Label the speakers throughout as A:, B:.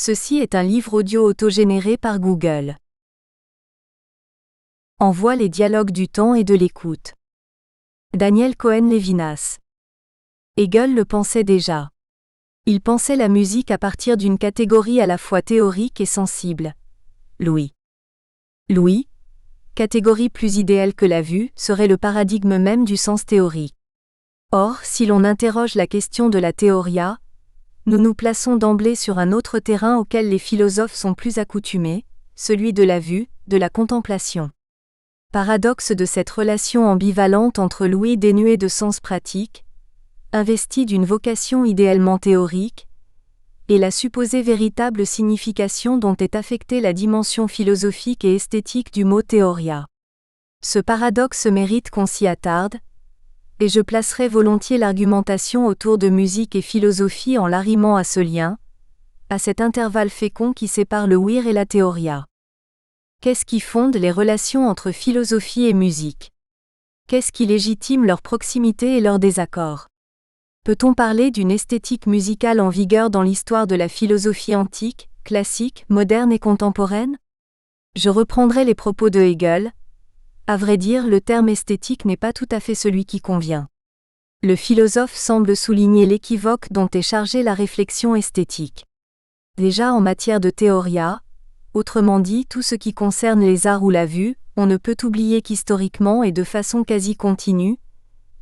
A: Ceci est un livre audio autogénéré par Google. Envoie les dialogues du temps et de l'écoute. Daniel Cohen-Levinas. Hegel le pensait déjà. Il pensait la musique à partir d'une catégorie à la fois théorique et sensible. L'ouïe. L'ouïe, catégorie plus idéale que la vue, serait le paradigme même du sens théorique. Or, si l'on interroge la question de la théoria, nous nous plaçons d'emblée sur un autre terrain auquel les philosophes sont plus accoutumés, celui de la vue, de la contemplation. Paradoxe de cette relation ambivalente entre l'ouïe dénuée de sens pratique, investie d'une vocation idéalement théorique, et la supposée véritable signification dont est affectée la dimension philosophique et esthétique du mot théoria. Ce paradoxe mérite qu'on s'y attarde, et je placerai volontiers l'argumentation autour de musique et philosophie en l'arrimant à ce lien, à cet intervalle fécond qui sépare le ouïr et la théoria. Qu'est-ce qui fonde les relations entre philosophie et musique? Qu'est-ce qui légitime leur proximité et leur désaccord? Peut-on parler d'une esthétique musicale en vigueur dans l'histoire de la philosophie antique, classique, moderne et contemporaine? Je reprendrai les propos de Hegel. À vrai dire, le terme esthétique n'est pas tout à fait celui qui convient. Le philosophe semble souligner l'équivoque dont est chargée la réflexion esthétique. Déjà en matière de théoria, autrement dit tout ce qui concerne les arts ou la vue, on ne peut oublier qu'historiquement et de façon quasi continue,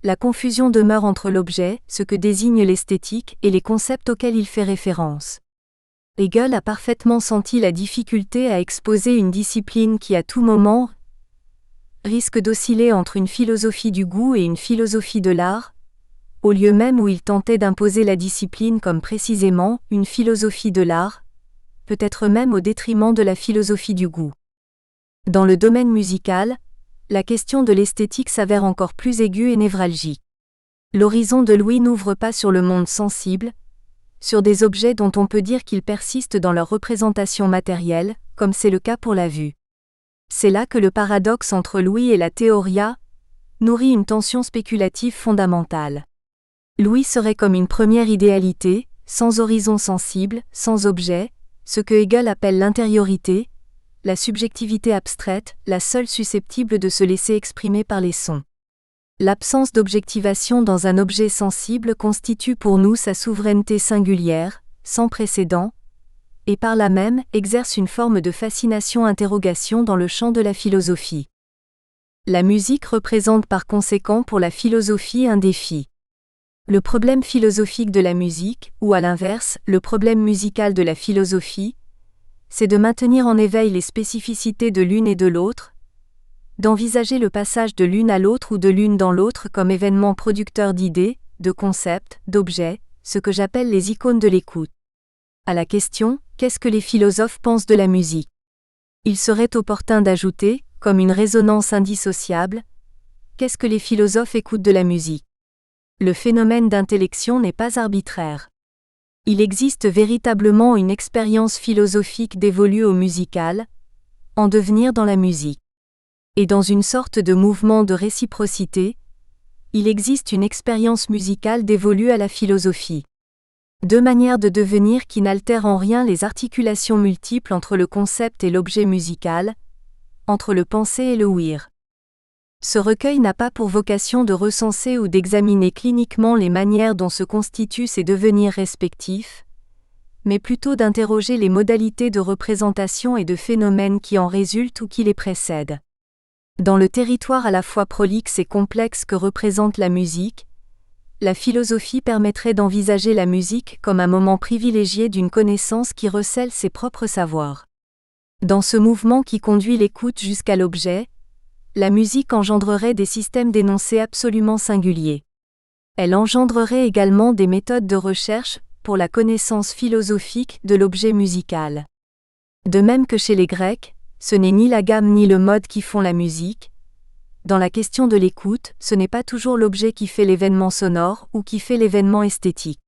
A: la confusion demeure entre l'objet, ce que désigne l'esthétique, et les concepts auxquels il fait référence. Hegel a parfaitement senti la difficulté à exposer une discipline qui à tout moment risque d'osciller entre une philosophie du goût et une philosophie de l'art, au lieu même où il tentait d'imposer la discipline comme précisément une philosophie de l'art, peut-être même au détriment de la philosophie du goût. Dans le domaine musical, la question de l'esthétique s'avère encore plus aiguë et névralgique. L'horizon de l'ouïe n'ouvre pas sur le monde sensible, sur des objets dont on peut dire qu'ils persistent dans leur représentation matérielle, comme c'est le cas pour la vue. C'est là que le paradoxe entre l'ouïe et la théoria nourrit une tension spéculative fondamentale. L'ouïe serait comme une première idéalité, sans horizon sensible, sans objet, ce que Hegel appelle l'intériorité, la subjectivité abstraite, la seule susceptible de se laisser exprimer par les sons. L'absence d'objectivation dans un objet sensible constitue pour nous sa souveraineté singulière, sans précédent, et par là même exerce une forme de fascination-interrogation dans le champ de la philosophie. La musique représente par conséquent pour la philosophie un défi. Le problème philosophique de la musique, ou à l'inverse, le problème musical de la philosophie, c'est de maintenir en éveil les spécificités de l'une et de l'autre, d'envisager le passage de l'une à l'autre ou de l'une dans l'autre comme événement producteur d'idées, de concepts, d'objets, ce que j'appelle les icônes de l'écoute. À la question « Qu'est-ce que les philosophes pensent de la musique ?» Il serait opportun d'ajouter, comme une résonance indissociable, « Qu'est-ce que les philosophes écoutent de la musique ?» Le phénomène d'intellection n'est pas arbitraire. Il existe véritablement une expérience philosophique dévolue au musical, en devenir dans la musique. Et dans une sorte de mouvement de réciprocité, il existe une expérience musicale dévolue à la philosophie. Deux manières de devenir qui n'altèrent en rien les articulations multiples entre le concept et l'objet musical, entre le penser et le ouïr. Ce recueil n'a pas pour vocation de recenser ou d'examiner cliniquement les manières dont se constituent ces devenirs respectifs, mais plutôt d'interroger les modalités de représentation et de phénomènes qui en résultent ou qui les précèdent. Dans le territoire à la fois prolixe et complexe que représente la musique, la philosophie permettrait d'envisager la musique comme un moment privilégié d'une connaissance qui recèle ses propres savoirs. Dans ce mouvement qui conduit l'écoute jusqu'à l'objet, la musique engendrerait des systèmes d'énoncés absolument singuliers. Elle engendrerait également des méthodes de recherche pour la connaissance philosophique de l'objet musical. De même que chez les Grecs, ce n'est ni la gamme ni le mode qui font la musique. Dans la question de l'écoute, ce n'est pas toujours l'objet qui fait l'événement sonore ou qui fait l'événement esthétique.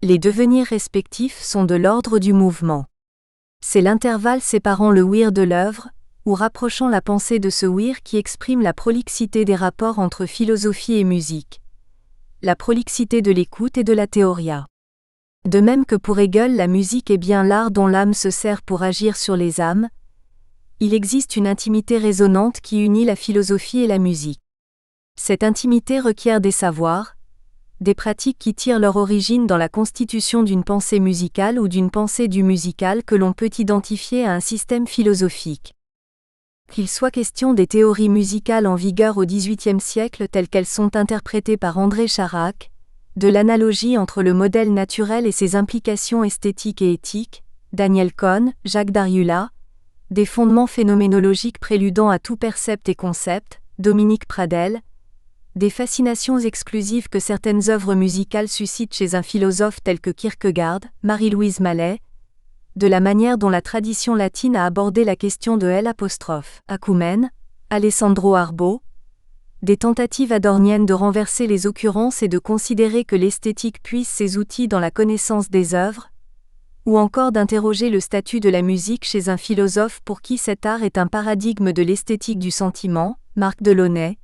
A: Les devenirs respectifs sont de l'ordre du mouvement. C'est l'intervalle séparant le ouïr de l'œuvre, ou rapprochant la pensée de ce ouïr qui exprime la prolixité des rapports entre philosophie et musique, la prolixité de l'écoute et de la théoria. De même que pour Hegel la musique est bien l'art dont l'âme se sert pour agir sur les âmes, il existe une intimité résonante qui unit la philosophie et la musique. Cette intimité requiert des savoirs, des pratiques qui tirent leur origine dans la constitution d'une pensée musicale ou d'une pensée du musical que l'on peut identifier à un système philosophique. Qu'il soit question des théories musicales en vigueur au XVIIIe siècle telles qu'elles sont interprétées par André Charac, de l'analogie entre le modèle naturel et ses implications esthétiques et éthiques, Daniel Cohn, Jacques Derrida, des fondements phénoménologiques préludant à tout percept et concept, Dominique Pradel, des fascinations exclusives que certaines œuvres musicales suscitent chez un philosophe tel que Kierkegaard, Marie-Louise Mallet, de la manière dont la tradition latine a abordé la question de Acoumen, Alessandro Arbo, des tentatives adorniennes de renverser les occurrences et de considérer que l'esthétique puise ses outils dans la connaissance des œuvres, ou encore d'interroger le statut de la musique chez un philosophe pour qui cet art est un paradigme de l'esthétique du sentiment, Marc Delaunay.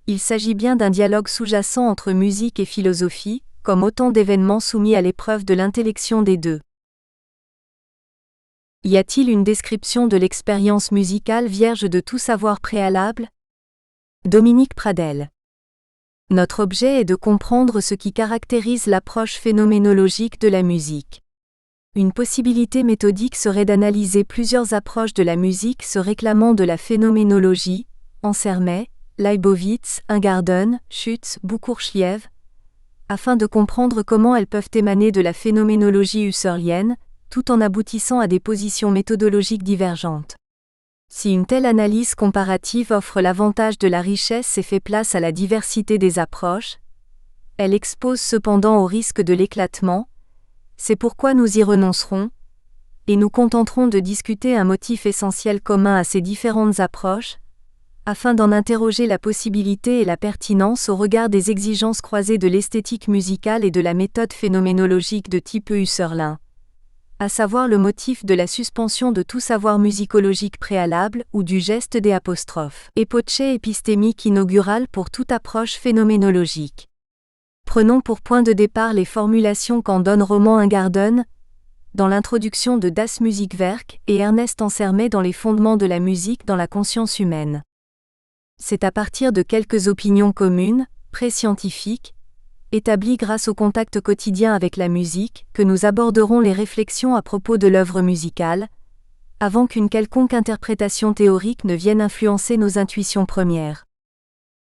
A: Il s'agit bien d'un dialogue sous-jacent entre musique et philosophie, comme autant d'événements soumis à l'épreuve de l'intellection des deux. Y a-t-il une description de l'expérience musicale vierge de tout savoir préalable ? Dominique Pradel. Notre objet est de comprendre ce qui caractérise l'approche phénoménologique de la musique. Une possibilité méthodique serait d'analyser plusieurs approches de la musique se réclamant de la phénoménologie, Ansermet, Leibowitz, Ingarden, Schütz, Bourkourchiev, afin de comprendre comment elles peuvent émaner de la phénoménologie husserlienne, tout en aboutissant à des positions méthodologiques divergentes. Si une telle analyse comparative offre l'avantage de la richesse et fait place à la diversité des approches, elle expose cependant au risque de l'éclatement, c'est pourquoi nous y renoncerons, et nous contenterons de discuter un motif essentiel commun à ces différentes approches, afin d'en interroger la possibilité et la pertinence au regard des exigences croisées de l'esthétique musicale et de la méthode phénoménologique de type husserlien, à savoir le motif de la suspension de tout savoir musicologique préalable ou du geste des apostrophes. Epoche épistémique inaugurale pour toute approche phénoménologique. Prenons pour point de départ les formulations qu'en donne Roman Ingarden, dans l'introduction de Das Musikwerk, et Ernest Ansermet dans les fondements de la musique dans la conscience humaine. C'est à partir de quelques opinions communes, pré-scientifiques, établies grâce au contact quotidien avec la musique, que nous aborderons les réflexions à propos de l'œuvre musicale, avant qu'une quelconque interprétation théorique ne vienne influencer nos intuitions premières.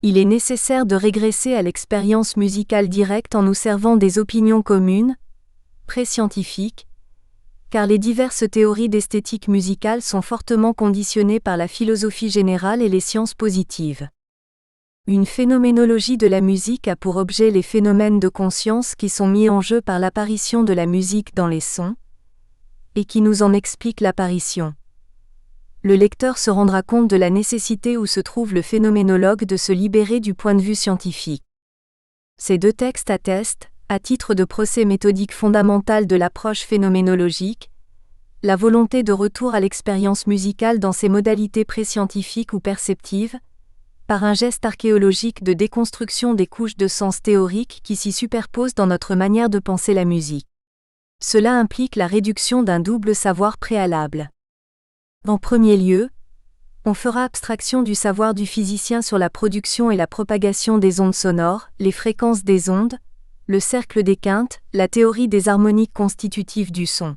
A: Il est nécessaire de régresser à l'expérience musicale directe en nous servant des opinions communes, pré-scientifiques, car les diverses théories d'esthétique musicale sont fortement conditionnées par la philosophie générale et les sciences positives. Une phénoménologie de la musique a pour objet les phénomènes de conscience qui sont mis en jeu par l'apparition de la musique dans les sons, et qui nous en explique l'apparition. Le lecteur se rendra compte de la nécessité où se trouve le phénoménologue de se libérer du point de vue scientifique. Ces deux textes attestent, à titre de procès méthodique fondamental de l'approche phénoménologique, la volonté de retour à l'expérience musicale dans ses modalités pré-scientifiques ou perceptives, par un geste archéologique de déconstruction des couches de sens théoriques qui s'y superposent dans notre manière de penser la musique. Cela implique la réduction d'un double savoir préalable. En premier lieu, on fera abstraction du savoir du physicien sur la production et la propagation des ondes sonores, les fréquences des ondes, le cercle des quintes, la théorie des harmoniques constitutives du son.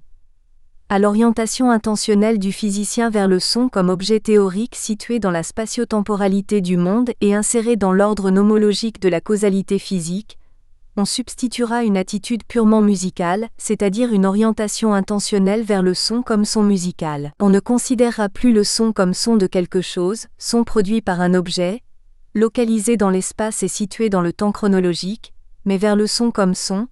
A: À l'orientation intentionnelle du physicien vers le son comme objet théorique situé dans la spatio-temporalité du monde et inséré dans l'ordre nomologique de la causalité physique, on substituera une attitude purement musicale, c'est-à-dire une orientation intentionnelle vers le son comme son musical. On ne considérera plus le son comme son de quelque chose, son produit par un objet, localisé dans l'espace et situé dans le temps chronologique, mais vers le son comme son,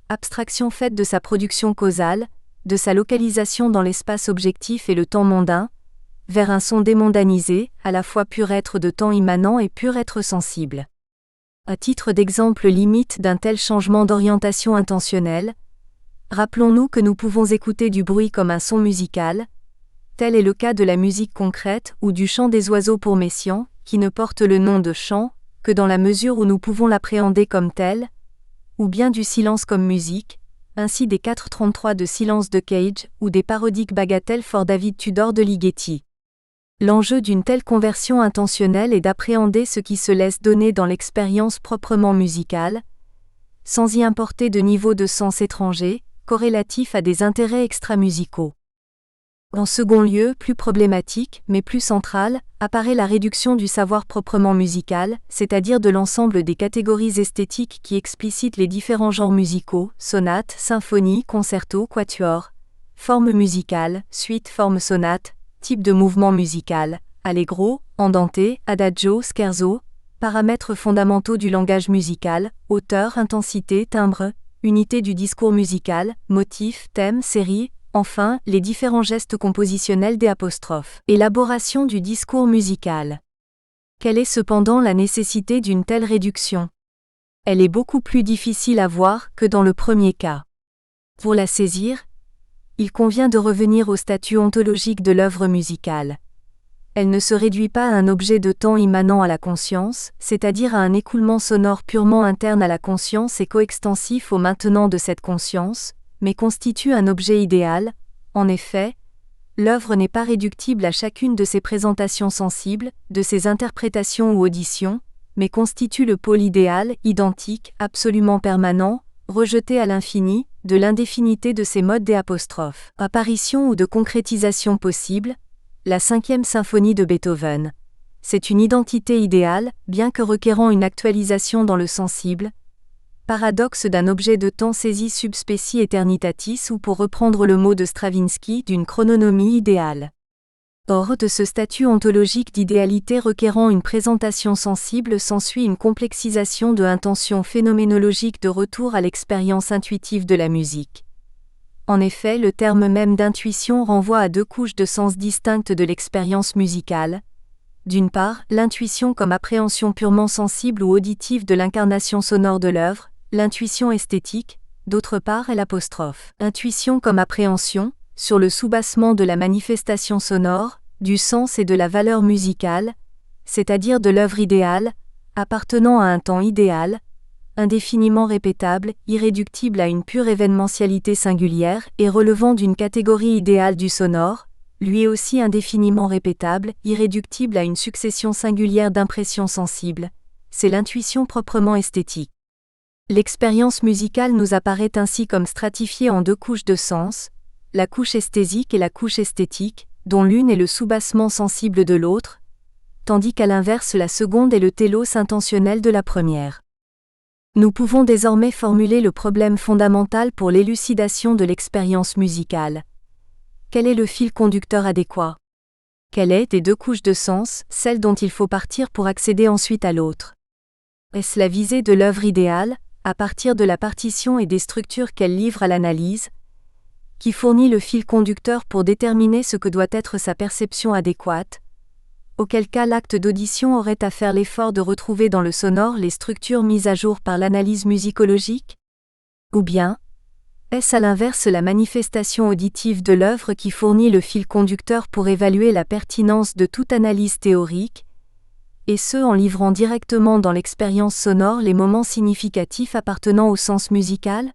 A: abstraction faite de sa production causale, de sa localisation dans l'espace objectif et le temps mondain, vers un son démondanisé, à la fois pur être de temps immanent et pur être sensible. À titre d'exemple limite d'un tel changement d'orientation intentionnelle, rappelons-nous que nous pouvons écouter du bruit comme un son musical, tel est le cas de la musique concrète ou du chant des oiseaux pour Messiaen, qui ne porte le nom de chant, que dans la mesure où nous pouvons l'appréhender comme tel, ou bien du silence comme musique, ainsi des 4:33 de Silence de Cage, ou des parodiques bagatelles for David Tudor de Ligeti. L'enjeu d'une telle conversion intentionnelle est d'appréhender ce qui se laisse donner dans l'expérience proprement musicale, sans y importer de niveau de sens étranger, corrélatif à des intérêts extramusicaux. En second lieu, plus problématique, mais plus centrale, apparaît la réduction du savoir proprement musical, c'est-à-dire de l'ensemble des catégories esthétiques qui explicitent les différents genres musicaux, sonates, symphonies, concertos, quatuors, forme musicale, suite, forme sonate, type de mouvement musical, allegro, andante, adagio, scherzo, paramètres fondamentaux du langage musical, hauteur, intensité, timbre, unité du discours musical, motif, thème, série, enfin, les différents gestes compositionnels des apostrophes. Élaboration du discours musical. Quelle est cependant la nécessité d'une telle réduction ? Elle est beaucoup plus difficile à voir que dans le premier cas. Pour la saisir, il convient de revenir au statut ontologique de l'œuvre musicale. Elle ne se réduit pas à un objet de temps immanent à la conscience, c'est-à-dire à un écoulement sonore purement interne à la conscience et coextensif au maintenant de cette conscience, mais constitue un objet idéal. En effet, l'œuvre n'est pas réductible à chacune de ses présentations sensibles, de ses interprétations ou auditions, mais constitue le pôle idéal, identique, absolument permanent, rejeté à l'infini, de l'indéfinité de ses modes des apostrophes. Apparition ou de concrétisation possible, la 5e symphonie de Beethoven. C'est une identité idéale, bien que requérant une actualisation dans le sensible, paradoxe d'un objet de temps saisi sub specie aeternitatis ou pour reprendre le mot de Stravinsky, d'une chrononomie idéale. Or, de ce statut ontologique d'idéalité requérant une présentation sensible s'ensuit une complexisation de intentions phénoménologiques de retour à l'expérience intuitive de la musique. En effet, le terme même d'intuition renvoie à deux couches de sens distinctes de l'expérience musicale. D'une part, l'intuition comme appréhension purement sensible ou auditive de l'incarnation sonore de l'œuvre, l'intuition esthétique, d'autre part est l'apostrophe. Intuition comme appréhension, sur le soubassement de la manifestation sonore, du sens et de la valeur musicale, c'est-à-dire de l'œuvre idéale, appartenant à un temps idéal, indéfiniment répétable, irréductible à une pure événementialité singulière et relevant d'une catégorie idéale du sonore, lui aussi indéfiniment répétable, irréductible à une succession singulière d'impressions sensibles, c'est l'intuition proprement esthétique. L'expérience musicale nous apparaît ainsi comme stratifiée en deux couches de sens, la couche esthésique et la couche esthétique, dont l'une est le soubassement sensible de l'autre, tandis qu'à l'inverse la seconde est le télos intentionnel de la première. Nous pouvons désormais formuler le problème fondamental pour l'élucidation de l'expérience musicale. Quel est le fil conducteur adéquat ? Quelle est, des deux couches de sens, celle dont il faut partir pour accéder ensuite à l'autre ? Est-ce la visée de l'œuvre idéale, à partir de la partition et des structures qu'elle livre à l'analyse, qui fournit le fil conducteur pour déterminer ce que doit être sa perception adéquate, auquel cas l'acte d'audition aurait à faire l'effort de retrouver dans le sonore les structures mises à jour par l'analyse musicologique ? Ou bien, est-ce à l'inverse la manifestation auditive de l'œuvre qui fournit le fil conducteur pour évaluer la pertinence de toute analyse théorique, et ce en livrant directement dans l'expérience sonore les moments significatifs appartenant au sens musical ?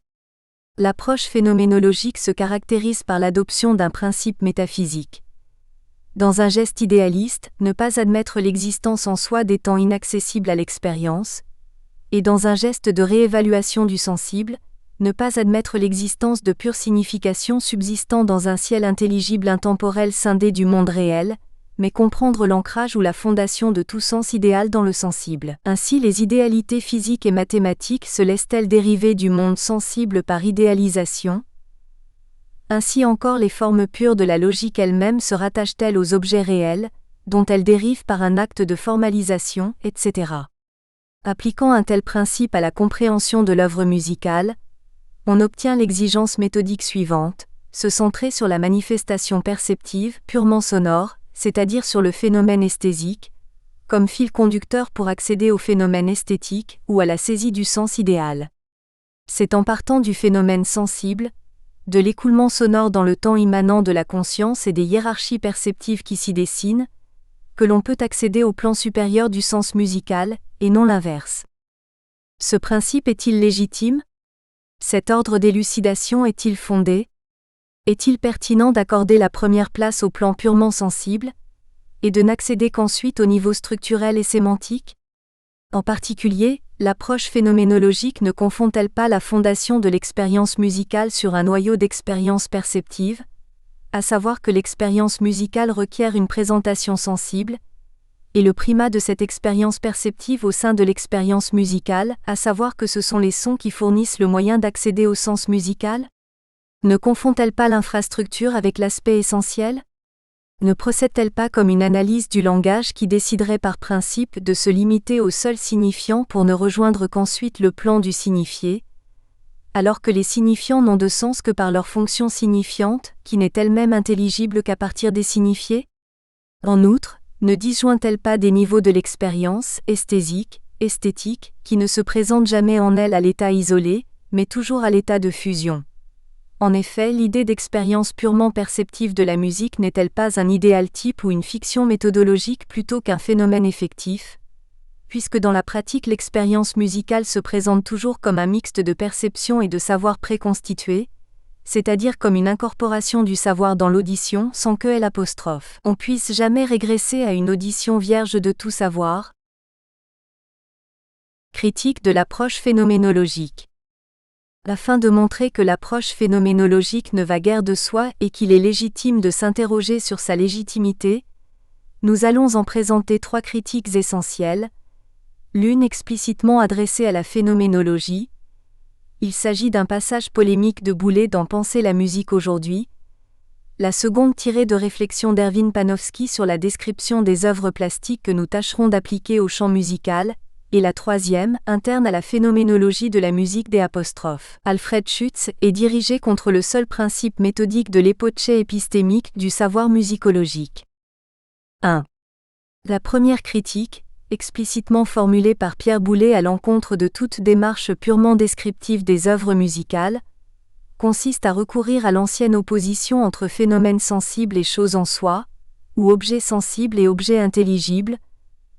A: L'approche phénoménologique se caractérise par l'adoption d'un principe métaphysique. Dans un geste idéaliste, ne pas admettre l'existence en soi des temps inaccessibles à l'expérience, et dans un geste de réévaluation du sensible, ne pas admettre l'existence de pure signification subsistant dans un ciel intelligible intemporel scindé du monde réel, mais comprendre l'ancrage ou la fondation de tout sens idéal dans le sensible. Ainsi les idéalités physiques et mathématiques se laissent-elles dériver du monde sensible par idéalisation ? Ainsi encore les formes pures de la logique elle-même se rattachent-elles aux objets réels, dont elles dérivent par un acte de formalisation, etc. Appliquant un tel principe à la compréhension de l'œuvre musicale, on obtient l'exigence méthodique suivante, se centrer sur la manifestation perceptive, purement sonore, c'est-à-dire sur le phénomène esthésique, comme fil conducteur pour accéder au phénomène esthétique ou à la saisie du sens idéal. C'est en partant du phénomène sensible, de l'écoulement sonore dans le temps immanent de la conscience et des hiérarchies perceptives qui s'y dessinent, que l'on peut accéder au plan supérieur du sens musical, et non l'inverse. Ce principe est-il légitime ? Cet ordre d'élucidation est-il fondé? Est-il pertinent d'accorder la première place au plan purement sensible, et de n'accéder qu'ensuite au niveau structurel et sémantique? En particulier, l'approche phénoménologique ne confond-elle pas la fondation de l'expérience musicale sur un noyau d'expérience perceptive, à savoir que l'expérience musicale requiert une présentation sensible, et le primat de cette expérience perceptive au sein de l'expérience musicale, à savoir que ce sont les sons qui fournissent le moyen d'accéder au sens musical? Ne confond-elle pas l'infrastructure avec l'aspect essentiel? Ne procède-t-elle pas comme une analyse du langage qui déciderait par principe de se limiter au seul signifiant pour ne rejoindre qu'ensuite le plan du signifié, alors que les signifiants n'ont de sens que par leur fonction signifiante, qui n'est elle-même intelligible qu'à partir des signifiés? En outre, ne disjoint-elle pas des niveaux de l'expérience, esthésique, esthétique, qui ne se présentent jamais en elle à l'état isolé, mais toujours à l'état de fusion? En effet, l'idée d'expérience purement perceptive de la musique n'est-elle pas un idéal type ou une fiction méthodologique plutôt qu'un phénomène effectif, puisque dans la pratique l'expérience musicale se présente toujours comme un mixte de perception et de savoir préconstitué, c'est-à-dire comme une incorporation du savoir dans l'audition sans que on puisse jamais régresser à une audition vierge de tout savoir. Critique de l'approche phénoménologique. Afin de montrer que l'approche phénoménologique ne va guère de soi et qu'il est légitime de s'interroger sur sa légitimité, nous allons en présenter 3 critiques essentielles, l'une explicitement adressée à la phénoménologie. Il s'agit d'un passage polémique de Boulez dans Penser la musique aujourd'hui, la seconde tirée de réflexions d'Erwin Panofsky sur la description des œuvres plastiques que nous tâcherons d'appliquer au champ musical, et la troisième, interne à la phénoménologie de la musique des apostrophes. Alfred Schütz est dirigée contre le seul principe méthodique de l'épocée épistémique du savoir musicologique. 1. La première critique, explicitement formulée par Pierre Boulez à l'encontre de toute démarche purement descriptive des œuvres musicales, consiste à recourir à l'ancienne opposition entre phénomène sensible et chose en soi, ou objet sensible et objet intelligible,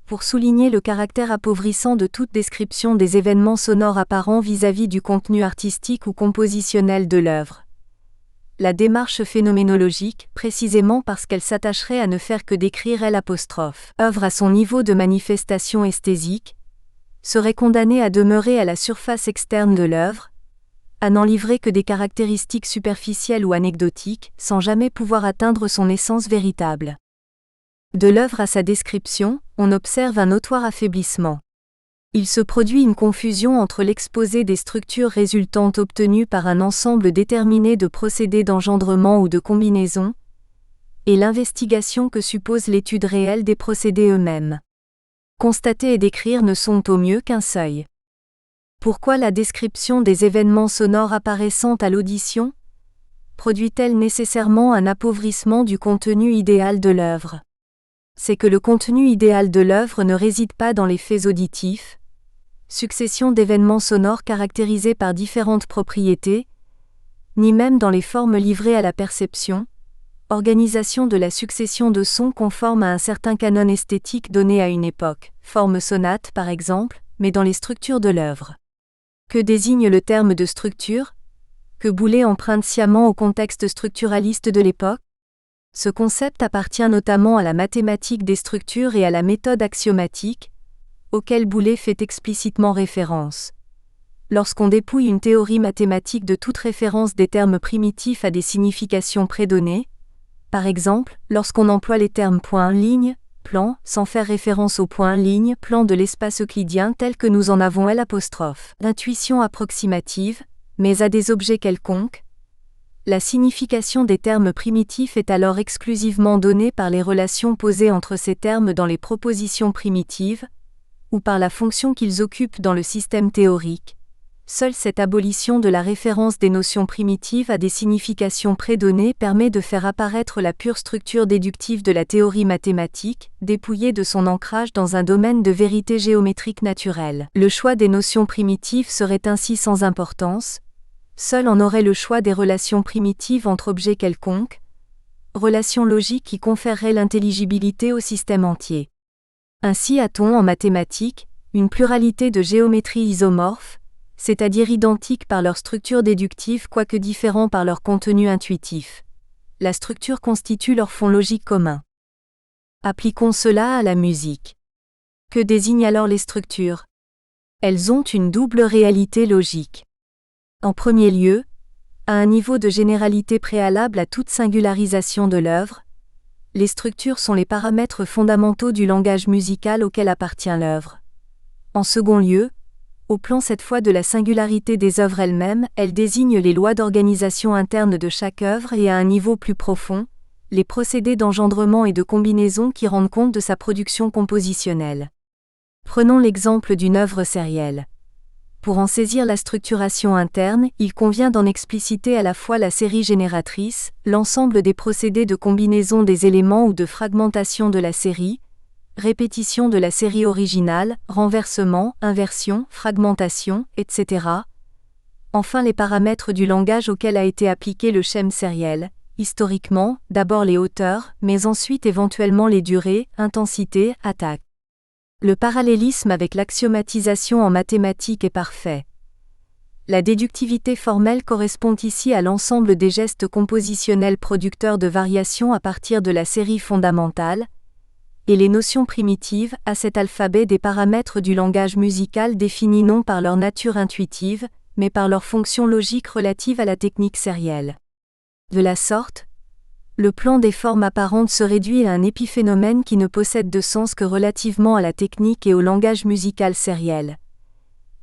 A: pour souligner le caractère appauvrissant de toute description des événements sonores apparents vis-à-vis du contenu artistique ou compositionnel de l'œuvre. La démarche phénoménologique, précisément parce qu'elle s'attacherait à ne faire que décrire œuvre à son niveau de manifestation esthésique, serait condamnée à demeurer à la surface externe de l'œuvre, à n'en livrer que des caractéristiques superficielles ou anecdotiques, sans jamais pouvoir atteindre son essence véritable. De l'œuvre à sa description, on observe un notoire affaiblissement. Il se produit une confusion entre l'exposé des structures résultantes obtenues par un ensemble déterminé de procédés d'engendrement ou de combinaison, et l'investigation que suppose l'étude réelle des procédés eux-mêmes. Constater et décrire ne sont au mieux qu'un seuil. Pourquoi la description des événements sonores apparaissant à l'audition produit-elle nécessairement un appauvrissement du contenu idéal de l'œuvre? C'est que le contenu idéal de l'œuvre ne réside pas dans les faits auditifs, succession d'événements sonores caractérisés par différentes propriétés, ni même dans les formes livrées à la perception, organisation de la succession de sons conforme à un certain canon esthétique donné à une époque, forme sonate par exemple, mais dans les structures de l'œuvre. Que désigne le terme de structure, que Boulez emprunte sciemment au contexte structuraliste de l'époque? Ce concept appartient notamment à la mathématique des structures et à la méthode axiomatique, auquel Boulez fait explicitement référence. Lorsqu'on dépouille une théorie mathématique de toute référence des termes primitifs à des significations prédonnées, par exemple, lorsqu'on emploie les termes point, ligne, plan, sans faire référence au point, ligne, plan de l'espace euclidien tel que nous en avons l'intuition approximative, mais à des objets quelconques, la signification des termes primitifs est alors exclusivement donnée par les relations posées entre ces termes dans les propositions primitives, ou par la fonction qu'ils occupent dans le système théorique. Seule cette abolition de la référence des notions primitives à des significations prédonnées permet de faire apparaître la pure structure déductive de la théorie mathématique, dépouillée de son ancrage dans un domaine de vérité géométrique naturelle. Le choix des notions primitives serait ainsi sans importance. Seul en aurait le choix des relations primitives entre objets quelconques, relations logiques qui conféreraient l'intelligibilité au système entier. Ainsi a-t-on en mathématiques une pluralité de géométries isomorphes, c'est-à-dire identiques par leur structure déductive quoique différents par leur contenu intuitif. La structure constitue leur fond logique commun. Appliquons cela à la musique. Que désignent alors les structures ? Elles ont une double réalité logique. En premier lieu, à un niveau de généralité préalable à toute singularisation de l'œuvre, les structures sont les paramètres fondamentaux du langage musical auquel appartient l'œuvre. En second lieu, au plan cette fois de la singularité des œuvres elles-mêmes, elles désignent les lois d'organisation interne de chaque œuvre et à un niveau plus profond, les procédés d'engendrement et de combinaison qui rendent compte de sa production compositionnelle. Prenons l'exemple d'une œuvre sérielle. Pour en saisir la structuration interne, il convient d'en expliciter à la fois la série génératrice, l'ensemble des procédés de combinaison des éléments ou de fragmentation de la série, répétition de la série originale, renversement, inversion, fragmentation, etc. Enfin les paramètres du langage auquel a été appliqué le schème sériel, historiquement, d'abord les hauteurs, mais ensuite éventuellement les durées, intensité, attaque. Le parallélisme avec l'axiomatisation en mathématiques est parfait. La déductivité formelle correspond ici à l'ensemble des gestes compositionnels producteurs de variations à partir de la série fondamentale, et les notions primitives à cet alphabet des paramètres du langage musical définis non par leur nature intuitive, mais par leur fonction logique relative à la technique sérielle. De la sorte, le plan des formes apparentes se réduit à un épiphénomène qui ne possède de sens que relativement à la technique et au langage musical sériel.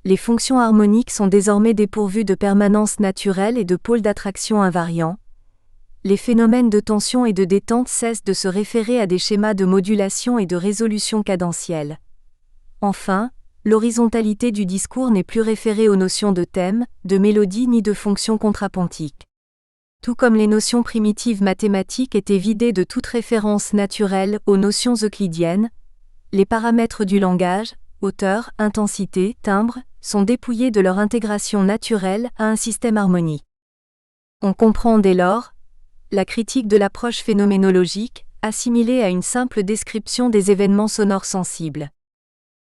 A: Les fonctions harmoniques sont désormais dépourvues de permanence naturelle et de pôles d'attraction invariants. Les phénomènes de tension et de détente cessent de se référer à des schémas de modulation et de résolution cadentielle. Enfin, l'horizontalité du discours n'est plus référée aux notions de thème, de mélodie ni de fonction contrapuntique. Tout comme les notions primitives mathématiques étaient vidées de toute référence naturelle aux notions euclidiennes, les paramètres du langage, hauteur, intensité, timbre, sont dépouillés de leur intégration naturelle à un système harmonique. On comprend dès lors la critique de l'approche phénoménologique, assimilée à une simple description des événements sonores sensibles.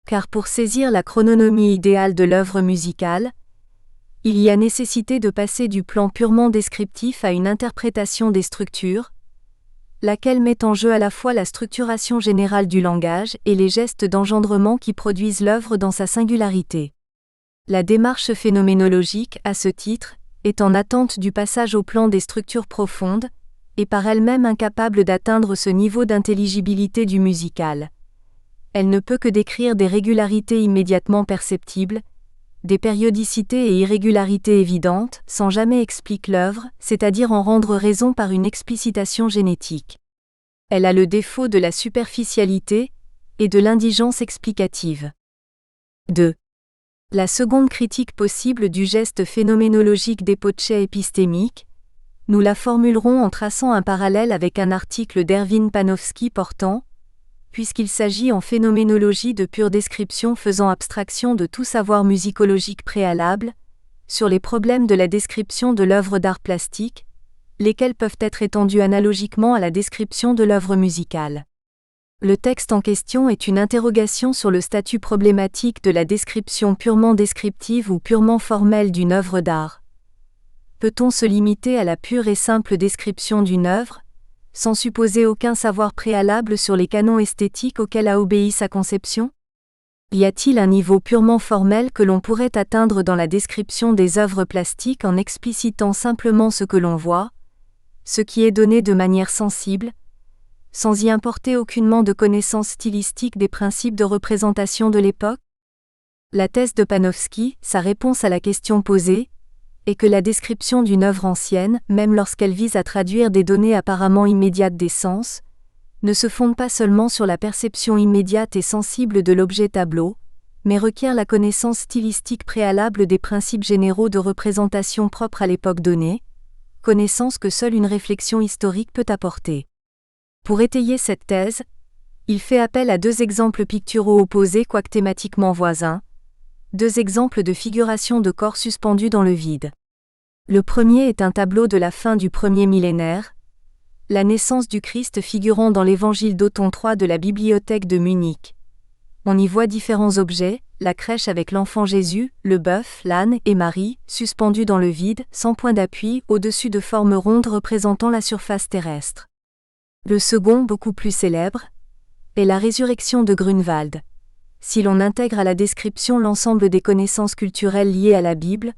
A: Car pour saisir la chrononomie idéale de l'œuvre musicale, il y a nécessité de passer du plan purement descriptif à une interprétation des structures, laquelle met en jeu à la fois la structuration générale du langage et les gestes d'engendrement qui produisent l'œuvre dans sa singularité. La démarche phénoménologique, à ce titre, est en attente du passage au plan des structures profondes, et par elle-même incapable d'atteindre ce niveau d'intelligibilité du musical. Elle ne peut que décrire des régularités immédiatement perceptibles, des périodicités et irrégularités évidentes, sans jamais expliquer l'œuvre, c'est-à-dire en rendre raison par une explicitation génétique. Elle a le défaut de la superficialité et de l'indigence explicative. 2. La seconde critique possible du geste phénoménologique d'Epoche épistémique, nous la formulerons en traçant un parallèle avec un article d'Erwin Panofsky portant, puisqu'il s'agit en phénoménologie de pure description faisant abstraction de tout savoir musicologique préalable, sur les problèmes de la description de l'œuvre d'art plastique, lesquels peuvent être étendus analogiquement à la description de l'œuvre musicale. Le texte en question est une interrogation sur le statut problématique de la description purement descriptive ou purement formelle d'une œuvre d'art. Peut-on se limiter à la pure et simple description d'une œuvre, sans supposer aucun savoir préalable sur les canons esthétiques auxquels a obéi sa conception ? Y a-t-il un niveau purement formel que l'on pourrait atteindre dans la description des œuvres plastiques en explicitant simplement ce que l'on voit, ce qui est donné de manière sensible, sans y importer aucunement de connaissance stylistique des principes de représentation de l'époque ? La thèse de Panofsky, sa réponse à la question posée, est que la description d'une œuvre ancienne, même lorsqu'elle vise à traduire des données apparemment immédiates des sens, ne se fonde pas seulement sur la perception immédiate et sensible de l'objet tableau, mais requiert la connaissance stylistique préalable des principes généraux de représentation propres à l'époque donnée, connaissance que seule une réflexion historique peut apporter. Pour étayer cette thèse, il fait appel à deux exemples picturaux opposés quoique thématiquement voisins, deux exemples de figuration de corps suspendus dans le vide. Le premier est un tableau de la fin du premier millénaire, la naissance du Christ figurant dans l'évangile d'Othon III de la bibliothèque de Munich. On y voit différents objets, la crèche avec l'enfant Jésus, le bœuf, l'âne et Marie, suspendus dans le vide, sans point d'appui, au-dessus de formes rondes représentant la surface terrestre. Le second, beaucoup plus célèbre, est la résurrection de Grunewald. Si l'on intègre à la description l'ensemble des connaissances culturelles liées à la Bible,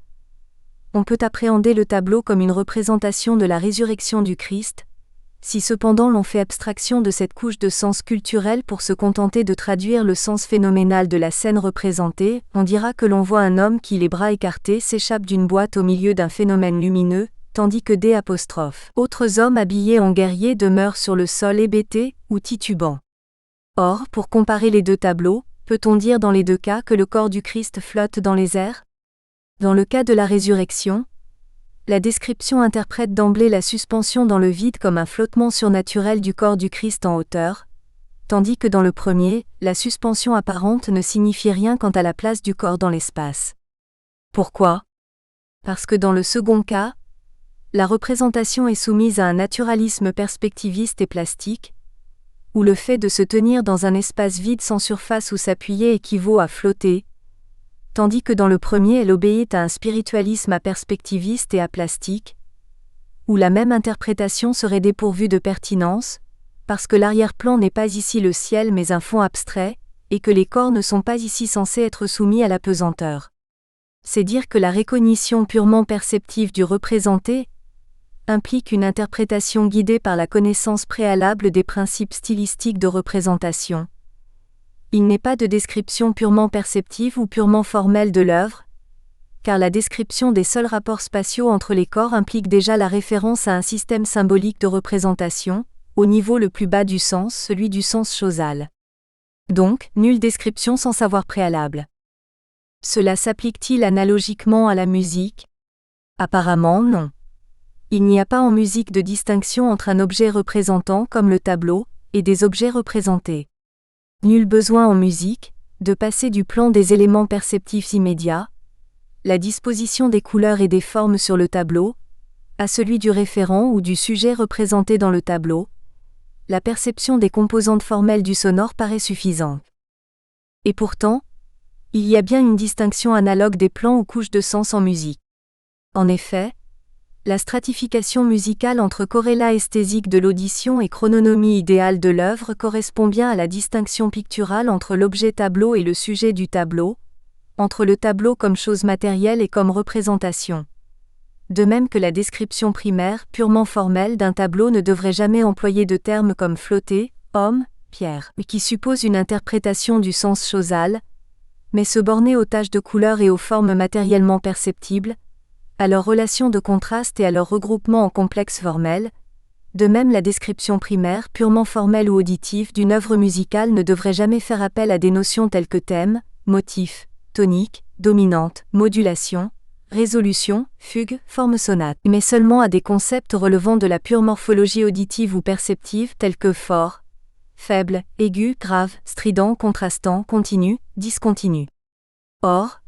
A: on peut appréhender le tableau comme une représentation de la résurrection du Christ. Si cependant l'on fait abstraction de cette couche de sens culturel pour se contenter de traduire le sens phénoménal de la scène représentée, on dira que l'on voit un homme qui, les bras écartés, s'échappe d'une boîte au milieu d'un phénomène lumineux, tandis que autres hommes habillés en guerriers demeurent sur le sol hébétés ou titubants. Or, pour comparer les deux tableaux, peut-on dire dans les deux cas que le corps du Christ flotte dans les airs ? Dans le cas de la résurrection, la description interprète d'emblée la suspension dans le vide comme un flottement surnaturel du corps du Christ en hauteur, tandis que dans le premier, la suspension apparente ne signifie rien quant à la place du corps dans l'espace. Pourquoi ? Parce que dans le second cas, la représentation est soumise à un naturalisme perspectiviste et plastique, où le fait de se tenir dans un espace vide sans surface où s'appuyer équivaut à flotter, tandis que dans le premier elle obéit à un spiritualisme aperspectiviste et aplastique, où la même interprétation serait dépourvue de pertinence, parce que l'arrière-plan n'est pas ici le ciel mais un fond abstrait, et que les corps ne sont pas ici censés être soumis à la pesanteur. C'est dire que la recognition purement perceptive du représenté implique une interprétation guidée par la connaissance préalable des principes stylistiques de représentation. Il n'est pas de description purement perceptive ou purement formelle de l'œuvre, car la description des seuls rapports spatiaux entre les corps implique déjà la référence à un système symbolique de représentation, au niveau le plus bas du sens, celui du sens chausal. Donc, nulle description sans savoir préalable. Cela s'applique-t-il analogiquement à la musique ? Apparemment non. Il n'y a pas en musique de distinction entre un objet représentant, comme le tableau, et des objets représentés. Nul besoin en musique de passer du plan des éléments perceptifs immédiats, la disposition des couleurs et des formes sur le tableau, à celui du référent ou du sujet représenté dans le tableau. La perception des composantes formelles du sonore paraît suffisante. Et pourtant, il y a bien une distinction analogue des plans ou couches de sens en musique. En effet, la stratification musicale entre corrélat esthésique de l'audition et chrononomie idéale de l'œuvre correspond bien à la distinction picturale entre l'objet tableau et le sujet du tableau, entre le tableau comme chose matérielle et comme représentation. De même que la description primaire, purement formelle d'un tableau ne devrait jamais employer de termes comme flotter, homme, pierre, qui suppose une interprétation du sens chausal, mais se borner aux taches de couleurs et aux formes matériellement perceptibles, à leur relation de contraste et à leur regroupement en complexes formels. De même, la description primaire, purement formelle ou auditive d'une œuvre musicale ne devrait jamais faire appel à des notions telles que thème, motif, tonique, dominante, modulation, résolution, fugue, forme sonate, mais seulement à des concepts relevant de la pure morphologie auditive ou perceptive tels que fort, faible, aigu, grave, strident, contrastant, continu, discontinu. Or,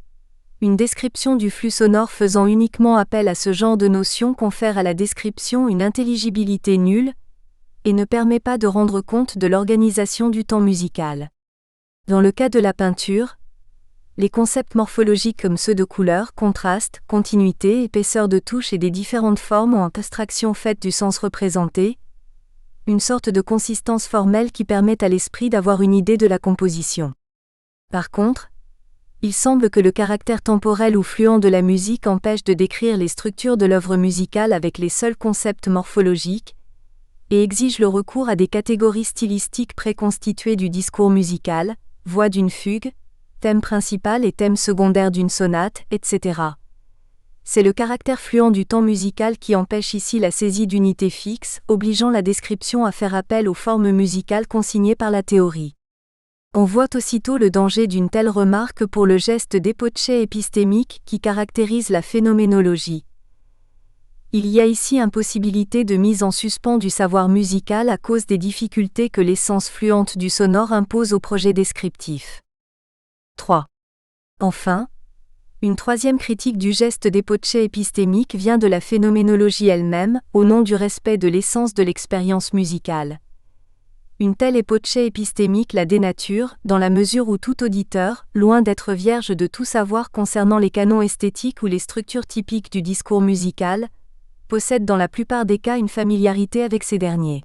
A: une description du flux sonore faisant uniquement appel à ce genre de notions confère à la description une intelligibilité nulle et ne permet pas de rendre compte de l'organisation du temps musical. Dans le cas de la peinture, les concepts morphologiques comme ceux de couleur, contraste, continuité, épaisseur de touche et des différentes formes ont une abstraction faite du sens représenté, une sorte de consistance formelle qui permet à l'esprit d'avoir une idée de la composition. Par contre, il semble que le caractère temporel ou fluent de la musique empêche de décrire les structures de l'œuvre musicale avec les seuls concepts morphologiques, et exige le recours à des catégories stylistiques préconstituées du discours musical, voix d'une fugue, thème principal et thème secondaire d'une sonate, etc. C'est le caractère fluent du temps musical qui empêche ici la saisie d'unités fixes, obligeant la description à faire appel aux formes musicales consignées par la théorie. On voit aussitôt le danger d'une telle remarque pour le geste d'épochet épistémique qui caractérise la phénoménologie. Il y a ici impossibilité de mise en suspens du savoir musical à cause des difficultés que l'essence fluente du sonore impose au projet descriptif. 3. Enfin, une troisième critique du geste d'épochet épistémique vient de la phénoménologie elle-même, au nom du respect de l'essence de l'expérience musicale. Une telle époche épistémique la dénature, dans la mesure où tout auditeur, loin d'être vierge de tout savoir concernant les canons esthétiques ou les structures typiques du discours musical, possède dans la plupart des cas une familiarité avec ces derniers.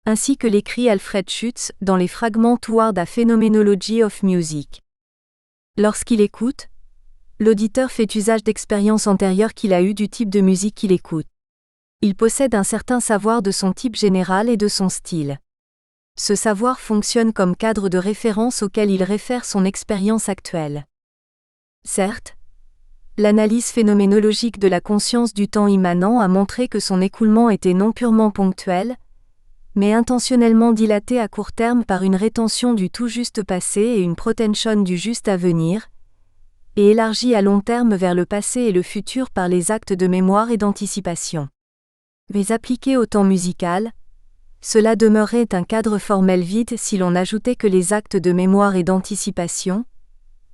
A: Ainsi que l'écrit Alfred Schutz dans les fragments Toward a Phenomenology of Music. Lorsqu'il écoute, l'auditeur fait usage d'expériences antérieures qu'il a eues du type de musique qu'il écoute. Il possède un certain savoir de son type général et de son style. Ce savoir fonctionne comme cadre de référence auquel il réfère son expérience actuelle. Certes, l'analyse phénoménologique de la conscience du temps immanent a montré que son écoulement était non purement ponctuel, mais intentionnellement dilaté à court terme par une rétention du tout juste passé et une protension du juste à venir, et élargi à long terme vers le passé et le futur par les actes de mémoire et d'anticipation. Mais appliqué au temps musical, cela demeurait un cadre formel vide si l'on ajoutait que les actes de mémoire et d'anticipation,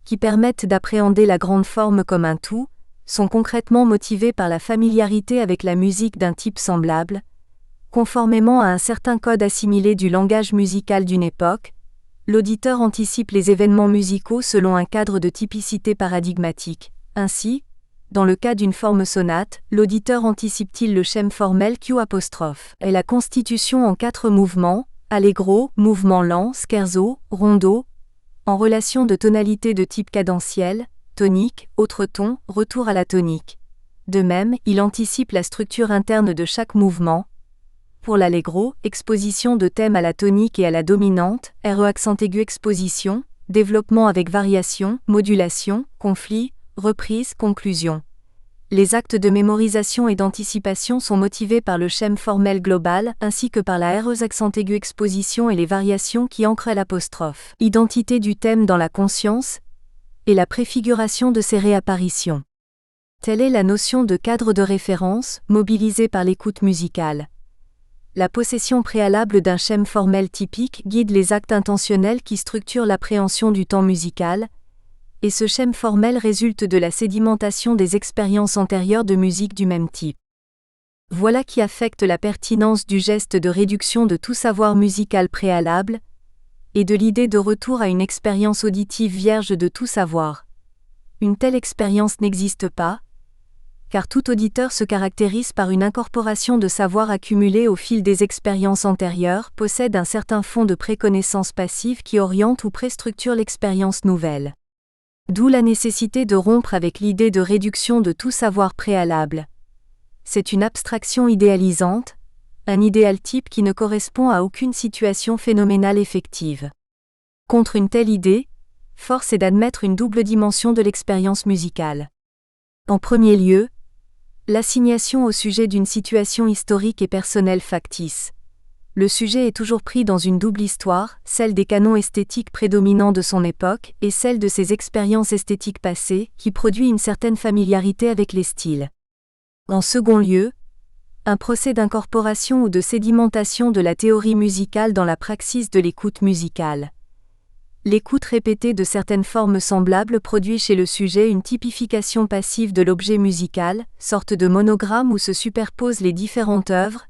A: qui permettent d'appréhender la grande forme comme un tout, sont concrètement motivés par la familiarité avec la musique d'un type semblable, conformément à un certain code assimilé du langage musical d'une époque. L'auditeur anticipe les événements musicaux selon un cadre de typicité paradigmatique. Ainsi, dans le cas d'une forme sonate, l'auditeur anticipe-t-il le schème formel Q', et la constitution en 4 mouvements, allegro, mouvement lent, scherzo, rondo, en relation de tonalité de type cadentiel, tonique, autre ton, retour à la tonique. De même, il anticipe la structure interne de chaque mouvement. Pour l'allegro, exposition de thème à la tonique et à la dominante, RE accent aigu exposition, développement avec variation, modulation, conflit, reprise, conclusion. Les actes de mémorisation et d'anticipation sont motivés par le schème formel global ainsi que par la RE accent aigu exposition et les variations qui ancrent l'apostrophe. Identité du thème dans la conscience et la préfiguration de ses réapparitions. Telle est la notion de cadre de référence, mobilisée par l'écoute musicale. La possession préalable d'un schème formel typique guide les actes intentionnels qui structurent l'appréhension du temps musical, et ce schème formel résulte de la sédimentation des expériences antérieures de musique du même type. Voilà qui affecte la pertinence du geste de réduction de tout savoir musical préalable, et de l'idée de retour à une expérience auditive vierge de tout savoir. Une telle expérience n'existe pas, car tout auditeur se caractérise par une incorporation de savoir accumulé au fil des expériences antérieures, possède un certain fond de préconnaissance passive qui oriente ou préstructure l'expérience nouvelle. D'où la nécessité de rompre avec l'idée de réduction de tout savoir préalable. C'est une abstraction idéalisante, un idéal type qui ne correspond à aucune situation phénoménale effective. Contre une telle idée, force est d'admettre une double dimension de l'expérience musicale. En premier lieu, l'assignation au sujet d'une situation historique et personnelle factice. Le sujet est toujours pris dans une double histoire, celle des canons esthétiques prédominants de son époque et celle de ses expériences esthétiques passées, qui produit une certaine familiarité avec les styles. En second lieu, un procès d'incorporation ou de sédimentation de la théorie musicale dans la praxis de l'écoute musicale. L'écoute répétée de certaines formes semblables produit chez le sujet une typification passive de l'objet musical, sorte de monogramme où se superposent les différentes œuvres,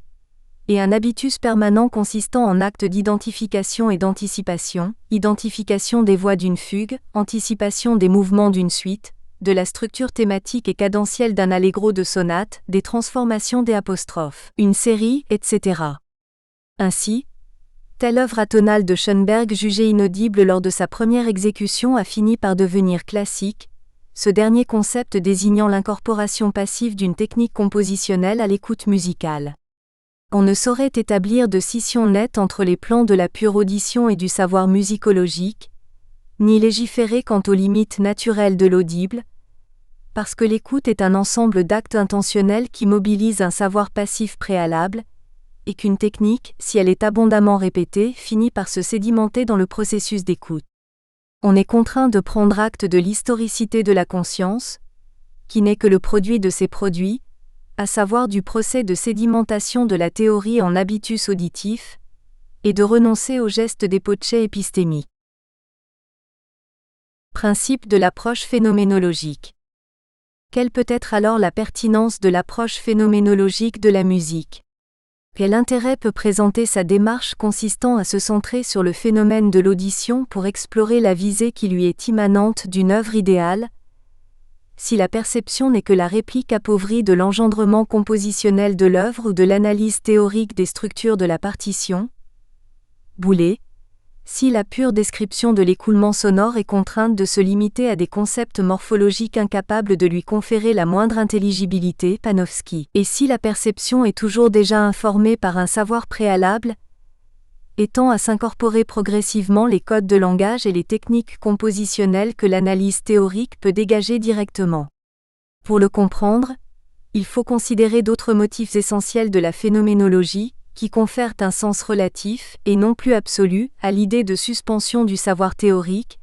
A: et un habitus permanent consistant en actes d'identification et d'anticipation, identification des voix d'une fugue, anticipation des mouvements d'une suite, de la structure thématique et cadentielle d'un allegro de sonate, des transformations des apostrophes, une série, etc. Ainsi, telle œuvre atonale de Schoenberg jugée inaudible lors de sa première exécution a fini par devenir classique, ce dernier concept désignant l'incorporation passive d'une technique compositionnelle à l'écoute musicale. On ne saurait établir de scission nette entre les plans de la pure audition et du savoir musicologique, ni légiférer quant aux limites naturelles de l'audible, parce que l'écoute est un ensemble d'actes intentionnels qui mobilisent un savoir passif préalable, et qu'une technique, si elle est abondamment répétée, finit par se sédimenter dans le processus d'écoute. On est contraint de prendre acte de l'historicité de la conscience, qui n'est que le produit de ses produits, à savoir du procès de sédimentation de la théorie en habitus auditif, et de renoncer au geste d'époche épistémique. Principe de l'approche phénoménologique. Quelle peut être alors la pertinence de l'approche phénoménologique de la musique ? Quel intérêt peut présenter sa démarche consistant à se centrer sur le phénomène de l'audition pour explorer la visée qui lui est immanente d'une œuvre idéale, si la perception n'est que la réplique appauvrie de l'engendrement compositionnel de l'œuvre ou de l'analyse théorique des structures de la partition? Boulez. Si la pure description de l'écoulement sonore est contrainte de se limiter à des concepts morphologiques incapables de lui conférer la moindre intelligibilité, Panofsky. Et si la perception est toujours déjà informée par un savoir préalable, étant à s'incorporer progressivement les codes de langage et les techniques compositionnelles que l'analyse théorique peut dégager directement. Pour le comprendre, il faut considérer d'autres motifs essentiels de la phénoménologie, qui confèrent un sens relatif, et non plus absolu, à l'idée de suspension du savoir théorique,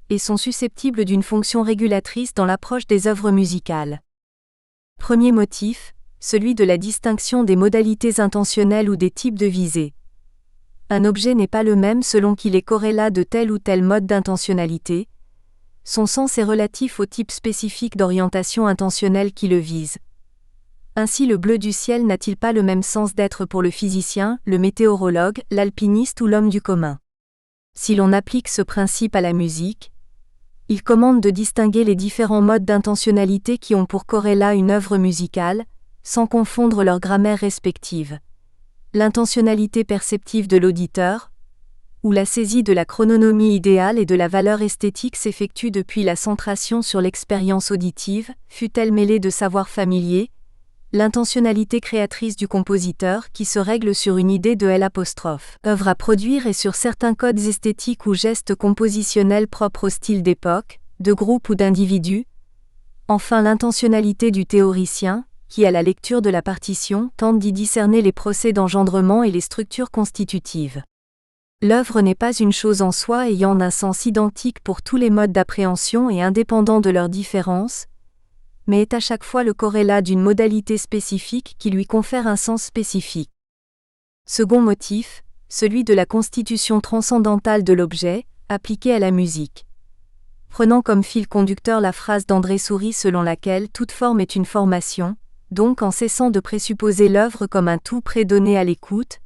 A: et sont susceptibles d'une fonction régulatrice dans l'approche des œuvres musicales. Premier motif, celui de la distinction des modalités intentionnelles ou des types de visée. Un objet n'est pas le même selon qu'il est corrélat de tel ou tel mode d'intentionnalité. Son sens est relatif au type spécifique d'orientation intentionnelle qui le vise. Ainsi le bleu du ciel n'a-t-il pas le même sens d'être pour le physicien, le météorologue, l'alpiniste ou l'homme du commun? Si l'on applique ce principe à la musique, il commande de distinguer les différents modes d'intentionnalité qui ont pour corrélat une œuvre musicale, sans confondre leur grammaire respective. L'intentionnalité perceptive de l'auditeur, où la saisie de la chrononomie idéale et de la valeur esthétique s'effectue depuis la centration sur l'expérience auditive, fût-elle mêlée de savoir familier, l'intentionnalité créatrice du compositeur qui se règle sur une idée de L', œuvre à produire et sur certains codes esthétiques ou gestes compositionnels propres au style d'époque, de groupe ou d'individu. Enfin l'intentionnalité du théoricien, qui à la lecture de la partition tente d'y discerner les procès d'engendrement et les structures constitutives. L'œuvre n'est pas une chose en soi ayant un sens identique pour tous les modes d'appréhension et indépendant de leurs différences, mais est à chaque fois le corrélat d'une modalité spécifique qui lui confère un sens spécifique. Second motif, celui de la constitution transcendantale de l'objet, appliquée à la musique. Prenant comme fil conducteur la phrase d'André Souris selon laquelle toute forme est une formation, donc en cessant de présupposer l'œuvre comme un tout prédonné à l'écoute,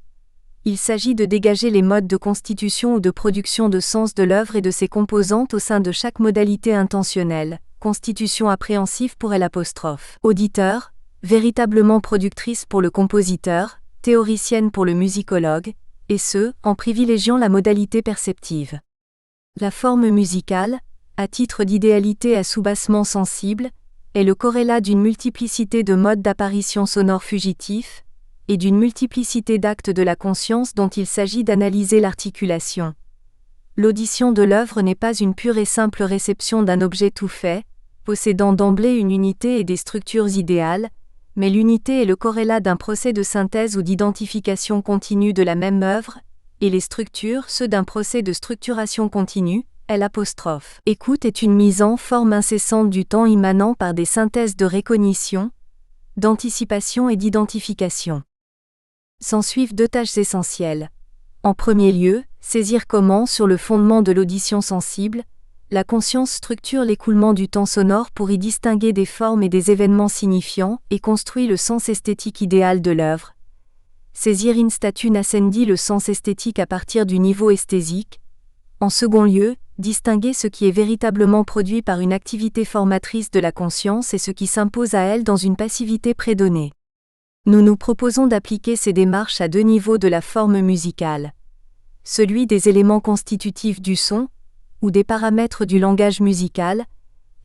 A: il s'agit de dégager les modes de constitution ou de production de sens de l'œuvre et de ses composantes au sein de chaque modalité intentionnelle. Constitution appréhensive pour L'. Auditeur, véritablement productrice pour le compositeur, théoricienne pour le musicologue, et ce, en privilégiant la modalité perceptive. La forme musicale, à titre d'idéalité à soubassement sensible, est le corrélat d'une multiplicité de modes d'apparition sonore fugitifs, et d'une multiplicité d'actes de la conscience dont il s'agit d'analyser l'articulation. L'audition de l'œuvre n'est pas une pure et simple réception d'un objet tout fait, possédant d'emblée une unité et des structures idéales, mais l'unité est le corrélat d'un procès de synthèse ou d'identification continue de la même œuvre, et les structures ceux d'un procès de structuration continue, L'. Écoute est une mise en forme incessante du temps immanent par des synthèses de récognition, d'anticipation et d'identification. S'ensuivent deux tâches essentielles. En premier lieu, saisir comment, sur le fondement de l'audition sensible, la conscience structure l'écoulement du temps sonore pour y distinguer des formes et des événements signifiants et construit le sens esthétique idéal de l'œuvre. Saisir in statu nascendi le sens esthétique à partir du niveau esthésique. En second lieu, distinguer ce qui est véritablement produit par une activité formatrice de la conscience et ce qui s'impose à elle dans une passivité prédonnée. Nous nous proposons d'appliquer ces démarches à deux niveaux de la forme musicale. Celui des éléments constitutifs du son, ou des paramètres du langage musical,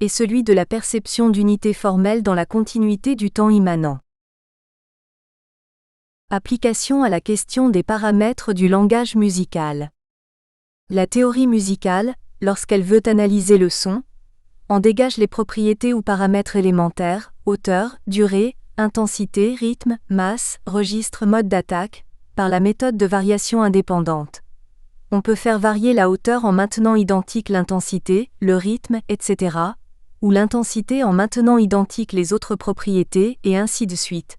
A: et celui de la perception d'unité formelle dans la continuité du temps immanent. Application à la question des paramètres du langage musical. La théorie musicale, lorsqu'elle veut analyser le son, en dégage les propriétés ou paramètres élémentaires, hauteur, durée, intensité, rythme, masse, registre, mode d'attaque, par la méthode de variation indépendante. On peut faire varier la hauteur en maintenant identique l'intensité, le rythme, etc., ou l'intensité en maintenant identique les autres propriétés, et ainsi de suite.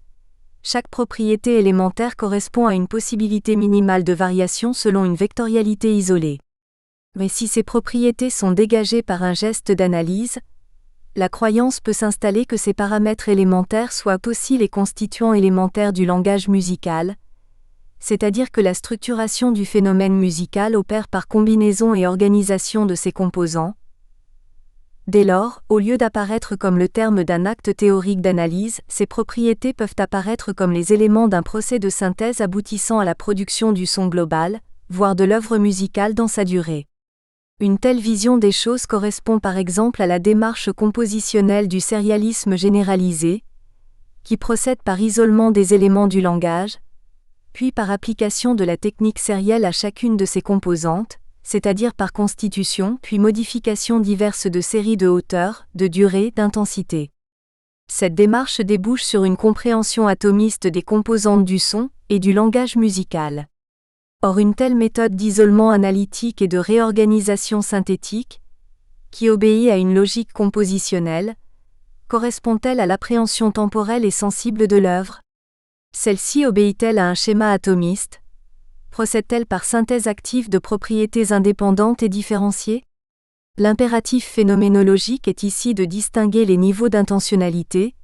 A: Chaque propriété élémentaire correspond à une possibilité minimale de variation selon une vectorialité isolée. Mais si ces propriétés sont dégagées par un geste d'analyse, la croyance peut s'installer que ces paramètres élémentaires soient aussi les constituants élémentaires du langage musical, c'est-à-dire que la structuration du phénomène musical opère par combinaison et organisation de ses composants. Dès lors, au lieu d'apparaître comme le terme d'un acte théorique d'analyse, ces propriétés peuvent apparaître comme les éléments d'un procès de synthèse aboutissant à la production du son global, voire de l'œuvre musicale dans sa durée. Une telle vision des choses correspond par exemple à la démarche compositionnelle du sérialisme généralisé, qui procède par isolement des éléments du langage, puis par application de la technique sérielle à chacune de ses composantes, c'est-à-dire par constitution puis modification diverses de séries de hauteur, de durée, d'intensité. Cette démarche débouche sur une compréhension atomiste des composantes du son et du langage musical. Or une telle méthode d'isolement analytique et de réorganisation synthétique, qui obéit à une logique compositionnelle, correspond-elle à l'appréhension temporelle et sensible de l'œuvre ? Celle-ci obéit-elle à un schéma atomiste ? Procède-t-elle par synthèse active de propriétés indépendantes et différenciées ? L'impératif phénoménologique est ici de distinguer les niveaux d'intentionnalité,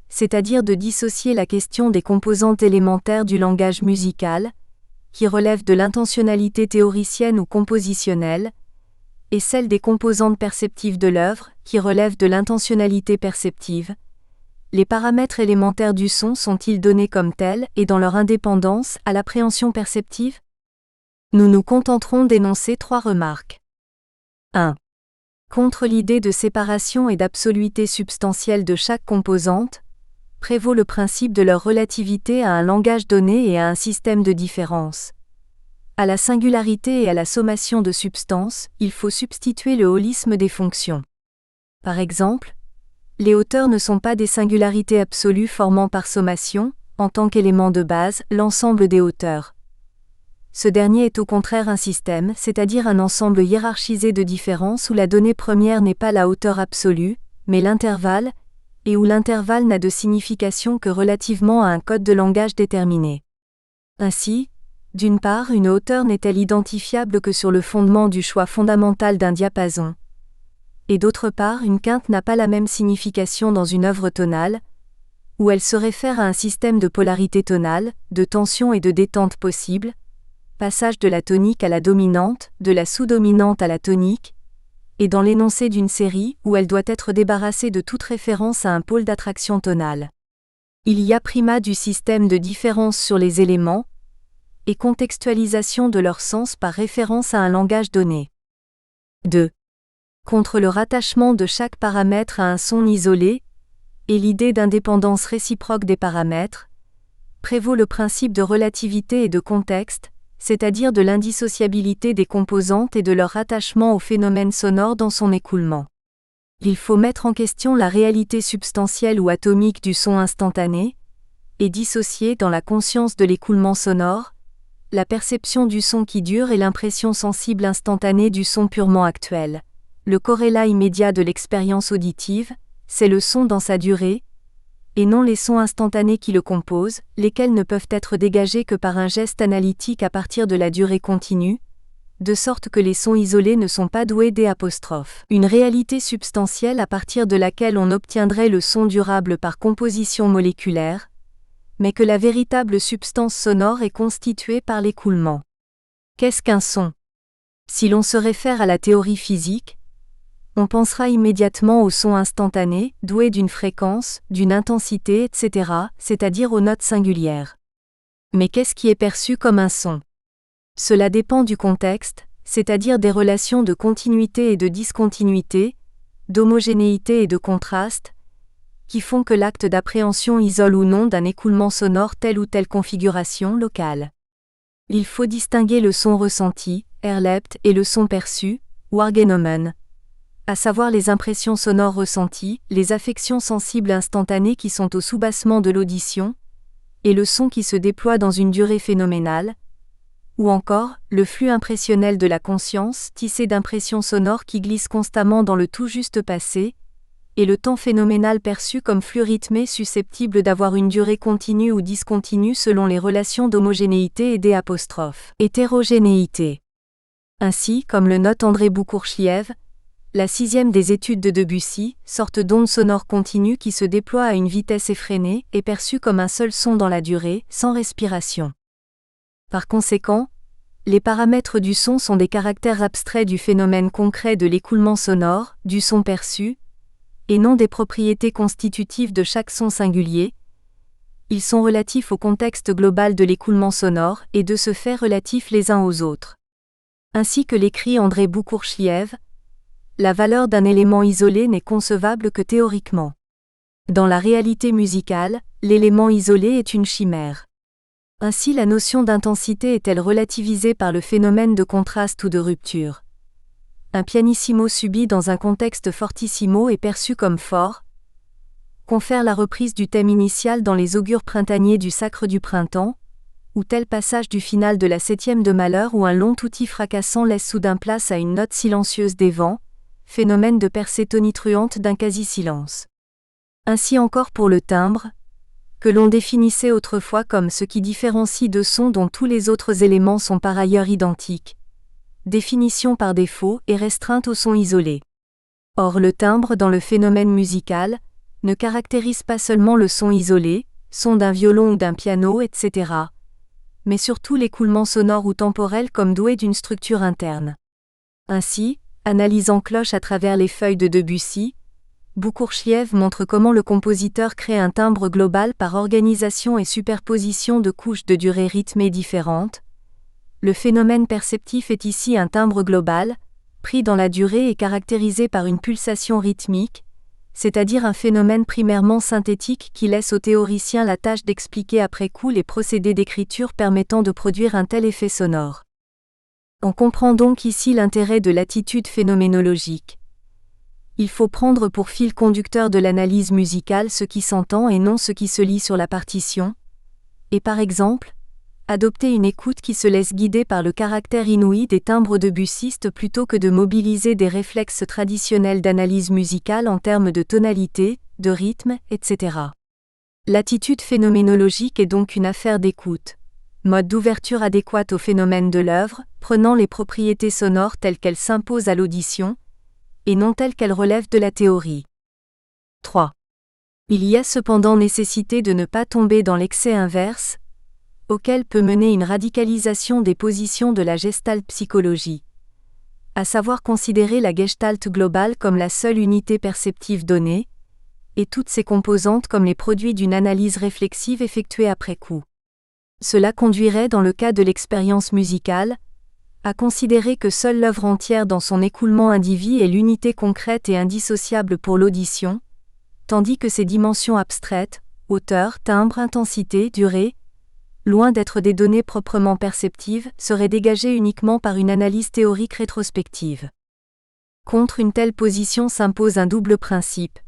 A: c'est-à-dire de dissocier la question des composantes élémentaires du langage musical, qui relèvent de l'intentionnalité théoricienne ou compositionnelle, et celle des composantes perceptives de l'œuvre, qui relèvent de l'intentionnalité perceptive. Les paramètres élémentaires du son sont-ils donnés comme tels et dans leur indépendance à l'appréhension perceptive ? Nous nous contenterons d'énoncer 3 remarques. 1. Contre l'idée de séparation et d'absoluité substantielle de chaque composante, prévaut le principe de leur relativité à un langage donné et à un système de différence. À la singularité et à la sommation de substances, il faut substituer le holisme des fonctions. Par exemple, les hauteurs ne sont pas des singularités absolues formant par sommation, en tant qu'élément de base, l'ensemble des hauteurs. Ce dernier est au contraire un système, c'est-à-dire un ensemble hiérarchisé de différences où la donnée première n'est pas la hauteur absolue, mais l'intervalle, et où l'intervalle n'a de signification que relativement à un code de langage déterminé. Ainsi, d'une part, une hauteur n'est-elle identifiable que sur le fondement du choix fondamental d'un diapason, et d'autre part, une quinte n'a pas la même signification dans une œuvre tonale, où elle se réfère à un système de polarité tonale, de tension et de détente possible, passage de la tonique à la dominante, de la sous-dominante à la tonique, et dans l'énoncé d'une série où elle doit être débarrassée de toute référence à un pôle d'attraction tonale. Il y a primat du système de différence sur les éléments, et contextualisation de leur sens par référence à un langage donné. 2. Contre le rattachement de chaque paramètre à un son isolé, et l'idée d'indépendance réciproque des paramètres, prévaut le principe de relativité et de contexte, c'est-à-dire de l'indissociabilité des composantes et de leur rattachement au phénomène sonore dans son écoulement. Il faut mettre en question la réalité substantielle ou atomique du son instantané, et dissocier dans la conscience de l'écoulement sonore, la perception du son qui dure et l'impression sensible instantanée du son purement actuel. Le corrélat immédiat de l'expérience auditive, c'est le son dans sa durée, et non les sons instantanés qui le composent, lesquels ne peuvent être dégagés que par un geste analytique à partir de la durée continue, de sorte que les sons isolés ne sont pas doués une réalité substantielle à partir de laquelle on obtiendrait le son durable par composition moléculaire, mais que la véritable substance sonore est constituée par l'écoulement. Qu'est-ce qu'un son ? Si l'on se réfère à la théorie physique, on pensera immédiatement au son instantané, doué d'une fréquence, d'une intensité, etc., c'est-à-dire aux notes singulières. Mais qu'est-ce qui est perçu comme un son ? Cela dépend du contexte, c'est-à-dire des relations de continuité et de discontinuité, d'homogénéité et de contraste, qui font que l'acte d'appréhension isole ou non d'un écoulement sonore telle ou telle configuration locale. Il faut distinguer le son ressenti, erlebt, et le son perçu, wahrgenommen, à savoir les impressions sonores ressenties, les affections sensibles instantanées qui sont au soubassement de l'audition, et le son qui se déploie dans une durée phénoménale, ou encore, le flux impressionnel de la conscience, tissé d'impressions sonores qui glissent constamment dans le tout juste passé, et le temps phénoménal perçu comme flux rythmé susceptible d'avoir une durée continue ou discontinue selon les relations d'homogénéité et d'hétérogénéité. Ainsi, comme le note André Bourkourchiev, la 6e des études de Debussy, sorte d'onde sonore continue qui se déploie à une vitesse effrénée, est perçue comme un seul son dans la durée, sans respiration. Par conséquent, les paramètres du son sont des caractères abstraits du phénomène concret de l'écoulement sonore, du son perçu, et non des propriétés constitutives de chaque son singulier. Ils sont relatifs au contexte global de l'écoulement sonore et de ce fait relatifs les uns aux autres. Ainsi que l'écrit André Bourkourchiev, la valeur d'un élément isolé n'est concevable que théoriquement. Dans la réalité musicale, l'élément isolé est une chimère. Ainsi la notion d'intensité est-elle relativisée par le phénomène de contraste ou de rupture. Un pianissimo subi dans un contexte fortissimo est perçu comme fort, confère la reprise du thème initial dans les augures printaniers du Sacre du printemps, ou tel passage du final de la 7e de Malheur où un long touti fracassant laisse soudain place à une note silencieuse des vents, phénomène de percée tonitruante d'un quasi-silence. Ainsi encore pour le timbre, que l'on définissait autrefois comme ce qui différencie deux sons dont tous les autres éléments sont par ailleurs identiques. Définition par défaut et restreinte au son isolé. Or le timbre dans le phénomène musical ne caractérise pas seulement le son isolé, son d'un violon ou d'un piano, etc., mais surtout l'écoulement sonore ou temporel comme doué d'une structure interne. Ainsi, analysant Cloche à travers les feuilles de Debussy, Bourkourchiev montre comment le compositeur crée un timbre global par organisation et superposition de couches de durée rythmées différentes. Le phénomène perceptif est ici un timbre global, pris dans la durée et caractérisé par une pulsation rythmique, c'est-à-dire un phénomène primairement synthétique qui laisse au théoricien la tâche d'expliquer après coup les procédés d'écriture permettant de produire un tel effet sonore. On comprend donc ici l'intérêt de l'attitude phénoménologique. Il faut prendre pour fil conducteur de l'analyse musicale ce qui s'entend et non ce qui se lit sur la partition, et par exemple, adopter une écoute qui se laisse guider par le caractère inouï des timbres debussistes plutôt que de mobiliser des réflexes traditionnels d'analyse musicale en termes de tonalité, de rythme, etc. L'attitude phénoménologique est donc une affaire d'écoute, mode d'ouverture adéquate au phénomène de l'œuvre, prenant les propriétés sonores telles qu'elles s'imposent à l'audition, et non telles qu'elles relèvent de la théorie. 3. Il y a cependant nécessité de ne pas tomber dans l'excès inverse, auquel peut mener une radicalisation des positions de la gestalt-psychologie, à savoir considérer la gestalt globale comme la seule unité perceptive donnée, et toutes ses composantes comme les produits d'une analyse réflexive effectuée après coup. Cela conduirait dans le cas de l'expérience musicale, à considérer que seule l'œuvre entière dans son écoulement individu est l'unité concrète et indissociable pour l'audition, tandis que ses dimensions abstraites, hauteur, timbre, intensité, durée, loin d'être des données proprement perceptives, seraient dégagées uniquement par une analyse théorique rétrospective. Contre une telle position s'impose un double principe.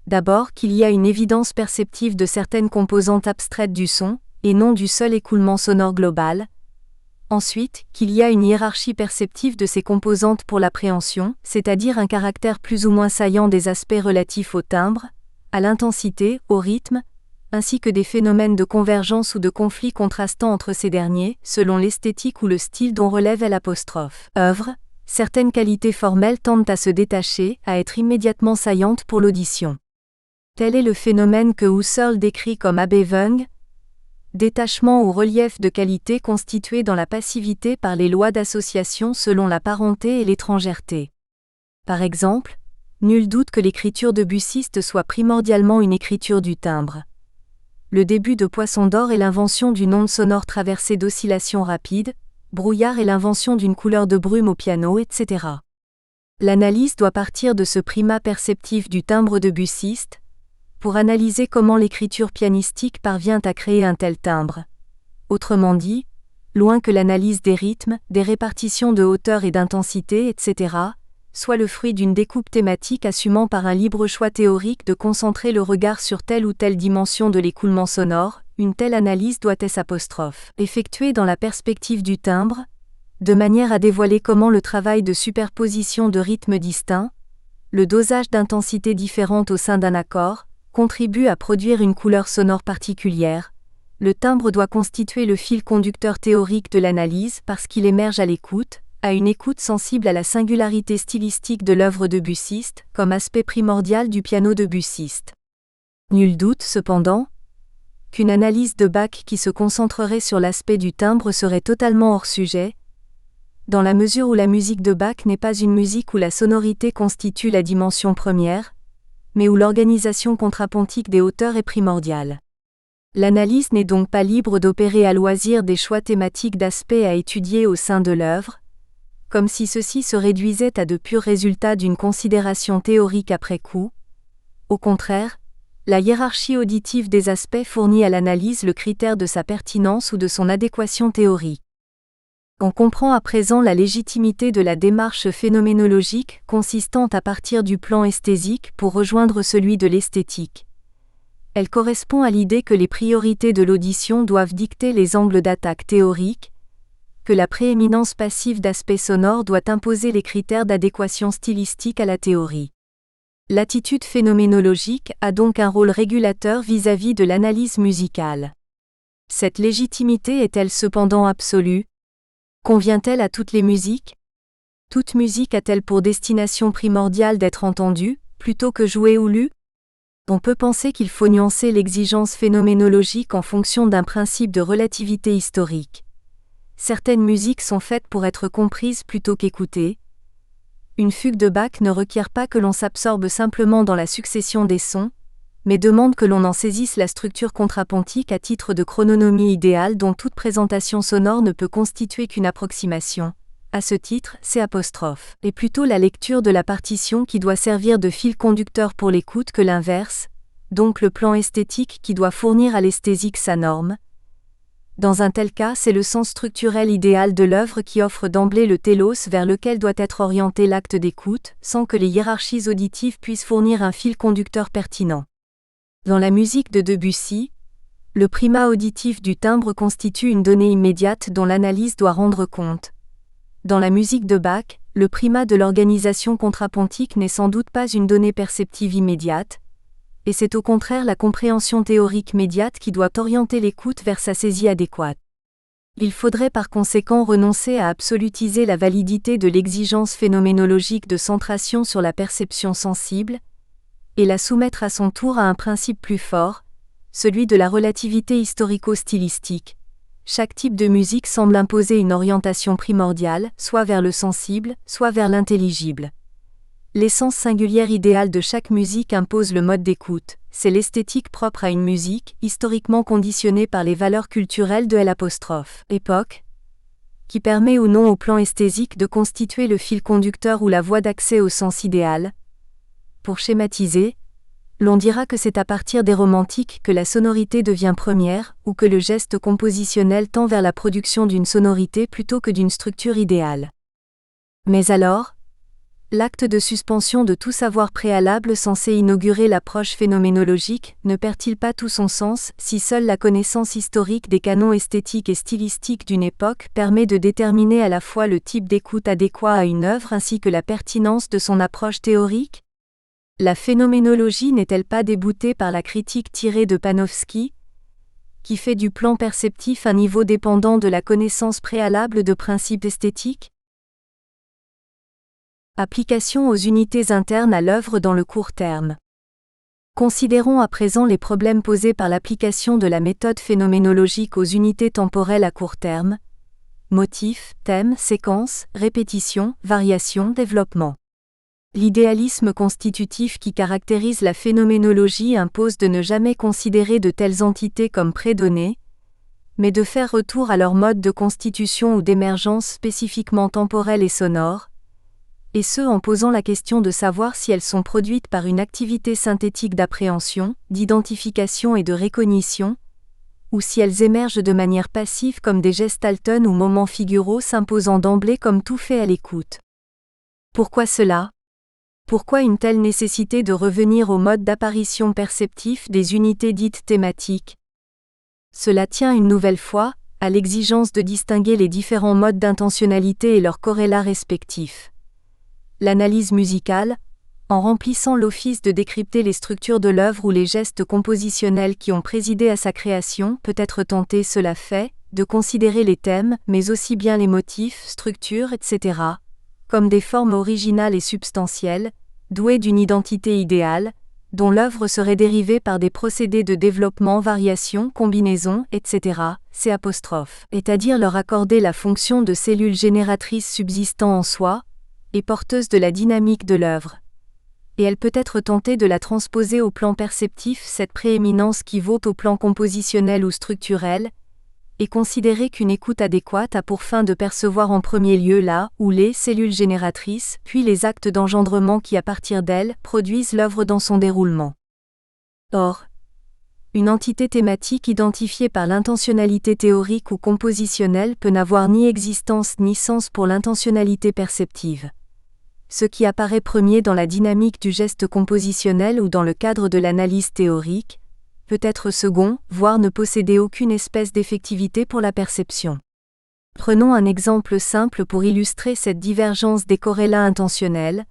A: D'abord qu'il y a une évidence perceptive de certaines composantes abstraites du son, et non du seul écoulement sonore global. Ensuite, qu'il y a une hiérarchie perceptive de ces composantes pour l'appréhension, c'est-à-dire un caractère plus ou moins saillant des aspects relatifs au timbre, à l'intensité, au rythme, ainsi que des phénomènes de convergence ou de conflit contrastant entre ces derniers, selon l'esthétique ou le style dont relève l'apostrophe. Œuvre, certaines qualités formelles tendent à se détacher, à être immédiatement saillantes pour l'audition. Tel est le phénomène que Husserl décrit comme Abhängung, détachement ou relief de qualité constitué dans la passivité par les lois d'association selon la parenté et l'étrangèreté. Par exemple, nul doute que l'écriture debussiste soit primordialement une écriture du timbre. Le début de Poisson d'or est l'invention d'une onde sonore traversée d'oscillations rapides, Brouillard est l'invention d'une couleur de brume au piano, etc. L'analyse doit partir de ce primat perceptif du timbre debussiste, pour analyser comment l'écriture pianistique parvient à créer un tel timbre. Autrement dit, loin que l'analyse des rythmes, des répartitions de hauteur et d'intensité, etc., soit le fruit d'une découpe thématique assumant par un libre choix théorique de concentrer le regard sur telle ou telle dimension de l'écoulement sonore, une telle analyse doit être effectuée dans la perspective du timbre, de manière à dévoiler comment le travail de superposition de rythmes distincts, le dosage d'intensité différente au sein d'un accord, contribue à produire une couleur sonore particulière. Le timbre doit constituer le fil conducteur théorique de l'analyse parce qu'il émerge à l'écoute, à une écoute sensible à la singularité stylistique de l'œuvre debussiste, comme aspect primordial du piano debussiste. Nul doute, cependant, qu'une analyse de Bach qui se concentrerait sur l'aspect du timbre serait totalement hors sujet, dans la mesure où la musique de Bach n'est pas une musique où la sonorité constitue la dimension première, mais où l'organisation contrapuntique des hauteurs est primordiale. L'analyse n'est donc pas libre d'opérer à loisir des choix thématiques d'aspects à étudier au sein de l'œuvre, comme si ceux-ci se réduisaient à de purs résultats d'une considération théorique après coup. Au contraire, la hiérarchie auditive des aspects fournit à l'analyse le critère de sa pertinence ou de son adéquation théorique. On comprend à présent la légitimité de la démarche phénoménologique consistant à partir du plan esthésique pour rejoindre celui de l'esthétique. Elle correspond à l'idée que les priorités de l'audition doivent dicter les angles d'attaque théoriques, que la prééminence passive d'aspect sonore doit imposer les critères d'adéquation stylistique à la théorie. L'attitude phénoménologique a donc un rôle régulateur vis-à-vis de l'analyse musicale. Cette légitimité est-elle cependant absolue ? Convient-elle à toutes les musiques ? Toute musique a-t-elle pour destination primordiale d'être entendue, plutôt que jouée ou lue ? On peut penser qu'il faut nuancer l'exigence phénoménologique en fonction d'un principe de relativité historique. Certaines musiques sont faites pour être comprises plutôt qu'écoutées. Une fugue de Bach ne requiert pas que l'on s'absorbe simplement dans la succession des sons, mais demande que l'on en saisisse la structure contrapuntique à titre de chrononomie idéale dont toute présentation sonore ne peut constituer qu'une approximation. À ce titre, C', est plutôt la lecture de la partition qui doit servir de fil conducteur pour l'écoute que l'inverse, donc le plan esthétique qui doit fournir à l'esthésique sa norme. Dans un tel cas, c'est le sens structurel idéal de l'œuvre qui offre d'emblée le télos vers lequel doit être orienté l'acte d'écoute, sans que les hiérarchies auditives puissent fournir un fil conducteur pertinent. Dans la musique de Debussy, le primat auditif du timbre constitue une donnée immédiate dont l'analyse doit rendre compte. Dans la musique de Bach, le primat de l'organisation contrapuntique n'est sans doute pas une donnée perceptive immédiate, et c'est au contraire la compréhension théorique médiate qui doit orienter l'écoute vers sa saisie adéquate. Il faudrait par conséquent renoncer à absolutiser la validité de l'exigence phénoménologique de centration sur la perception sensible, et la soumettre à son tour à un principe plus fort, celui de la relativité historico-stylistique. Chaque type de musique semble imposer une orientation primordiale, soit vers le sensible, soit vers l'intelligible. L'essence singulière idéale de chaque musique impose le mode d'écoute, c'est l'esthétique propre à une musique, historiquement conditionnée par les valeurs culturelles de l'époque, qui permet ou non au plan esthésique de constituer le fil conducteur ou la voie d'accès au sens idéal. Pour schématiser, l'on dira que c'est à partir des romantiques que la sonorité devient première, ou que le geste compositionnel tend vers la production d'une sonorité plutôt que d'une structure idéale. Mais alors, l'acte de suspension de tout savoir préalable censé inaugurer l'approche phénoménologique ne perd-il pas tout son sens si seule la connaissance historique des canons esthétiques et stylistiques d'une époque permet de déterminer à la fois le type d'écoute adéquat à une œuvre ainsi que la pertinence de son approche théorique ? La phénoménologie n'est-elle pas déboutée par la critique tirée de Panofsky, qui fait du plan perceptif un niveau dépendant de la connaissance préalable de principes esthétiques ? Application aux unités internes à l'œuvre dans le court terme. Considérons à présent les problèmes posés par l'application de la méthode phénoménologique aux unités temporelles à court terme. Motif, thème, séquence, répétition, variation, développement. L'idéalisme constitutif qui caractérise la phénoménologie impose de ne jamais considérer de telles entités comme prédonnées, mais de faire retour à leur mode de constitution ou d'émergence spécifiquement temporelle et sonore, et ce en posant la question de savoir si elles sont produites par une activité synthétique d'appréhension, d'identification et de recognition, ou si elles émergent de manière passive comme des gestalten ou moments figuraux s'imposant d'emblée comme tout fait à l'écoute. Pourquoi cela ? Pourquoi une telle nécessité de revenir au mode d'apparition perceptif des unités dites thématiques ? Cela tient une nouvelle fois à l'exigence de distinguer les différents modes d'intentionnalité et leurs corrélats respectifs. L'analyse musicale, en remplissant l'office de décrypter les structures de l'œuvre ou les gestes compositionnels qui ont présidé à sa création, peut être tentée, cela fait, de considérer les thèmes, mais aussi bien les motifs, structures, etc., comme des formes originales et substantielles, douées d'une identité idéale, dont l'œuvre serait dérivée par des procédés de développement, variation, combinaison, etc., c'est-à-dire leur accorder la fonction de cellule génératrice subsistant en soi, et porteuse de la dynamique de l'œuvre. Et elle peut être tentée de la transposer au plan perceptif, cette prééminence qui vaut au plan compositionnel ou structurel, et considérer qu'une écoute adéquate a pour fin de percevoir en premier lieu la ou les cellules génératrices, puis les actes d'engendrement qui à partir d'elles produisent l'œuvre dans son déroulement. Or, une entité thématique identifiée par l'intentionnalité théorique ou compositionnelle peut n'avoir ni existence ni sens pour l'intentionnalité perceptive. Ce qui apparaît premier dans la dynamique du geste compositionnel ou dans le cadre de l'analyse théorique, peut être second, voire ne posséder aucune espèce d'effectivité pour la perception. Prenons un exemple simple pour illustrer cette divergence des corrélats intentionnels,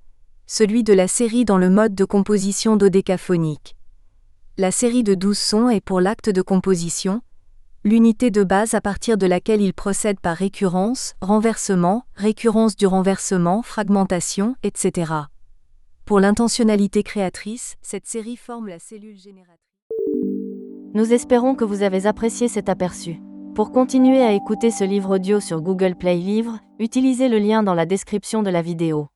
A: celui de la série dans le mode de composition dodécaphonique. La série de 12 sons est pour l'acte de composition, l'unité de base à partir de laquelle il procède par récurrence, renversement, récurrence du renversement, fragmentation, etc. Pour l'intentionnalité créatrice, cette série forme la cellule génératrice.
B: Nous espérons que vous avez apprécié cet aperçu. Pour continuer à écouter ce livre audio sur Google Play Livres, utilisez le lien dans la description de la vidéo.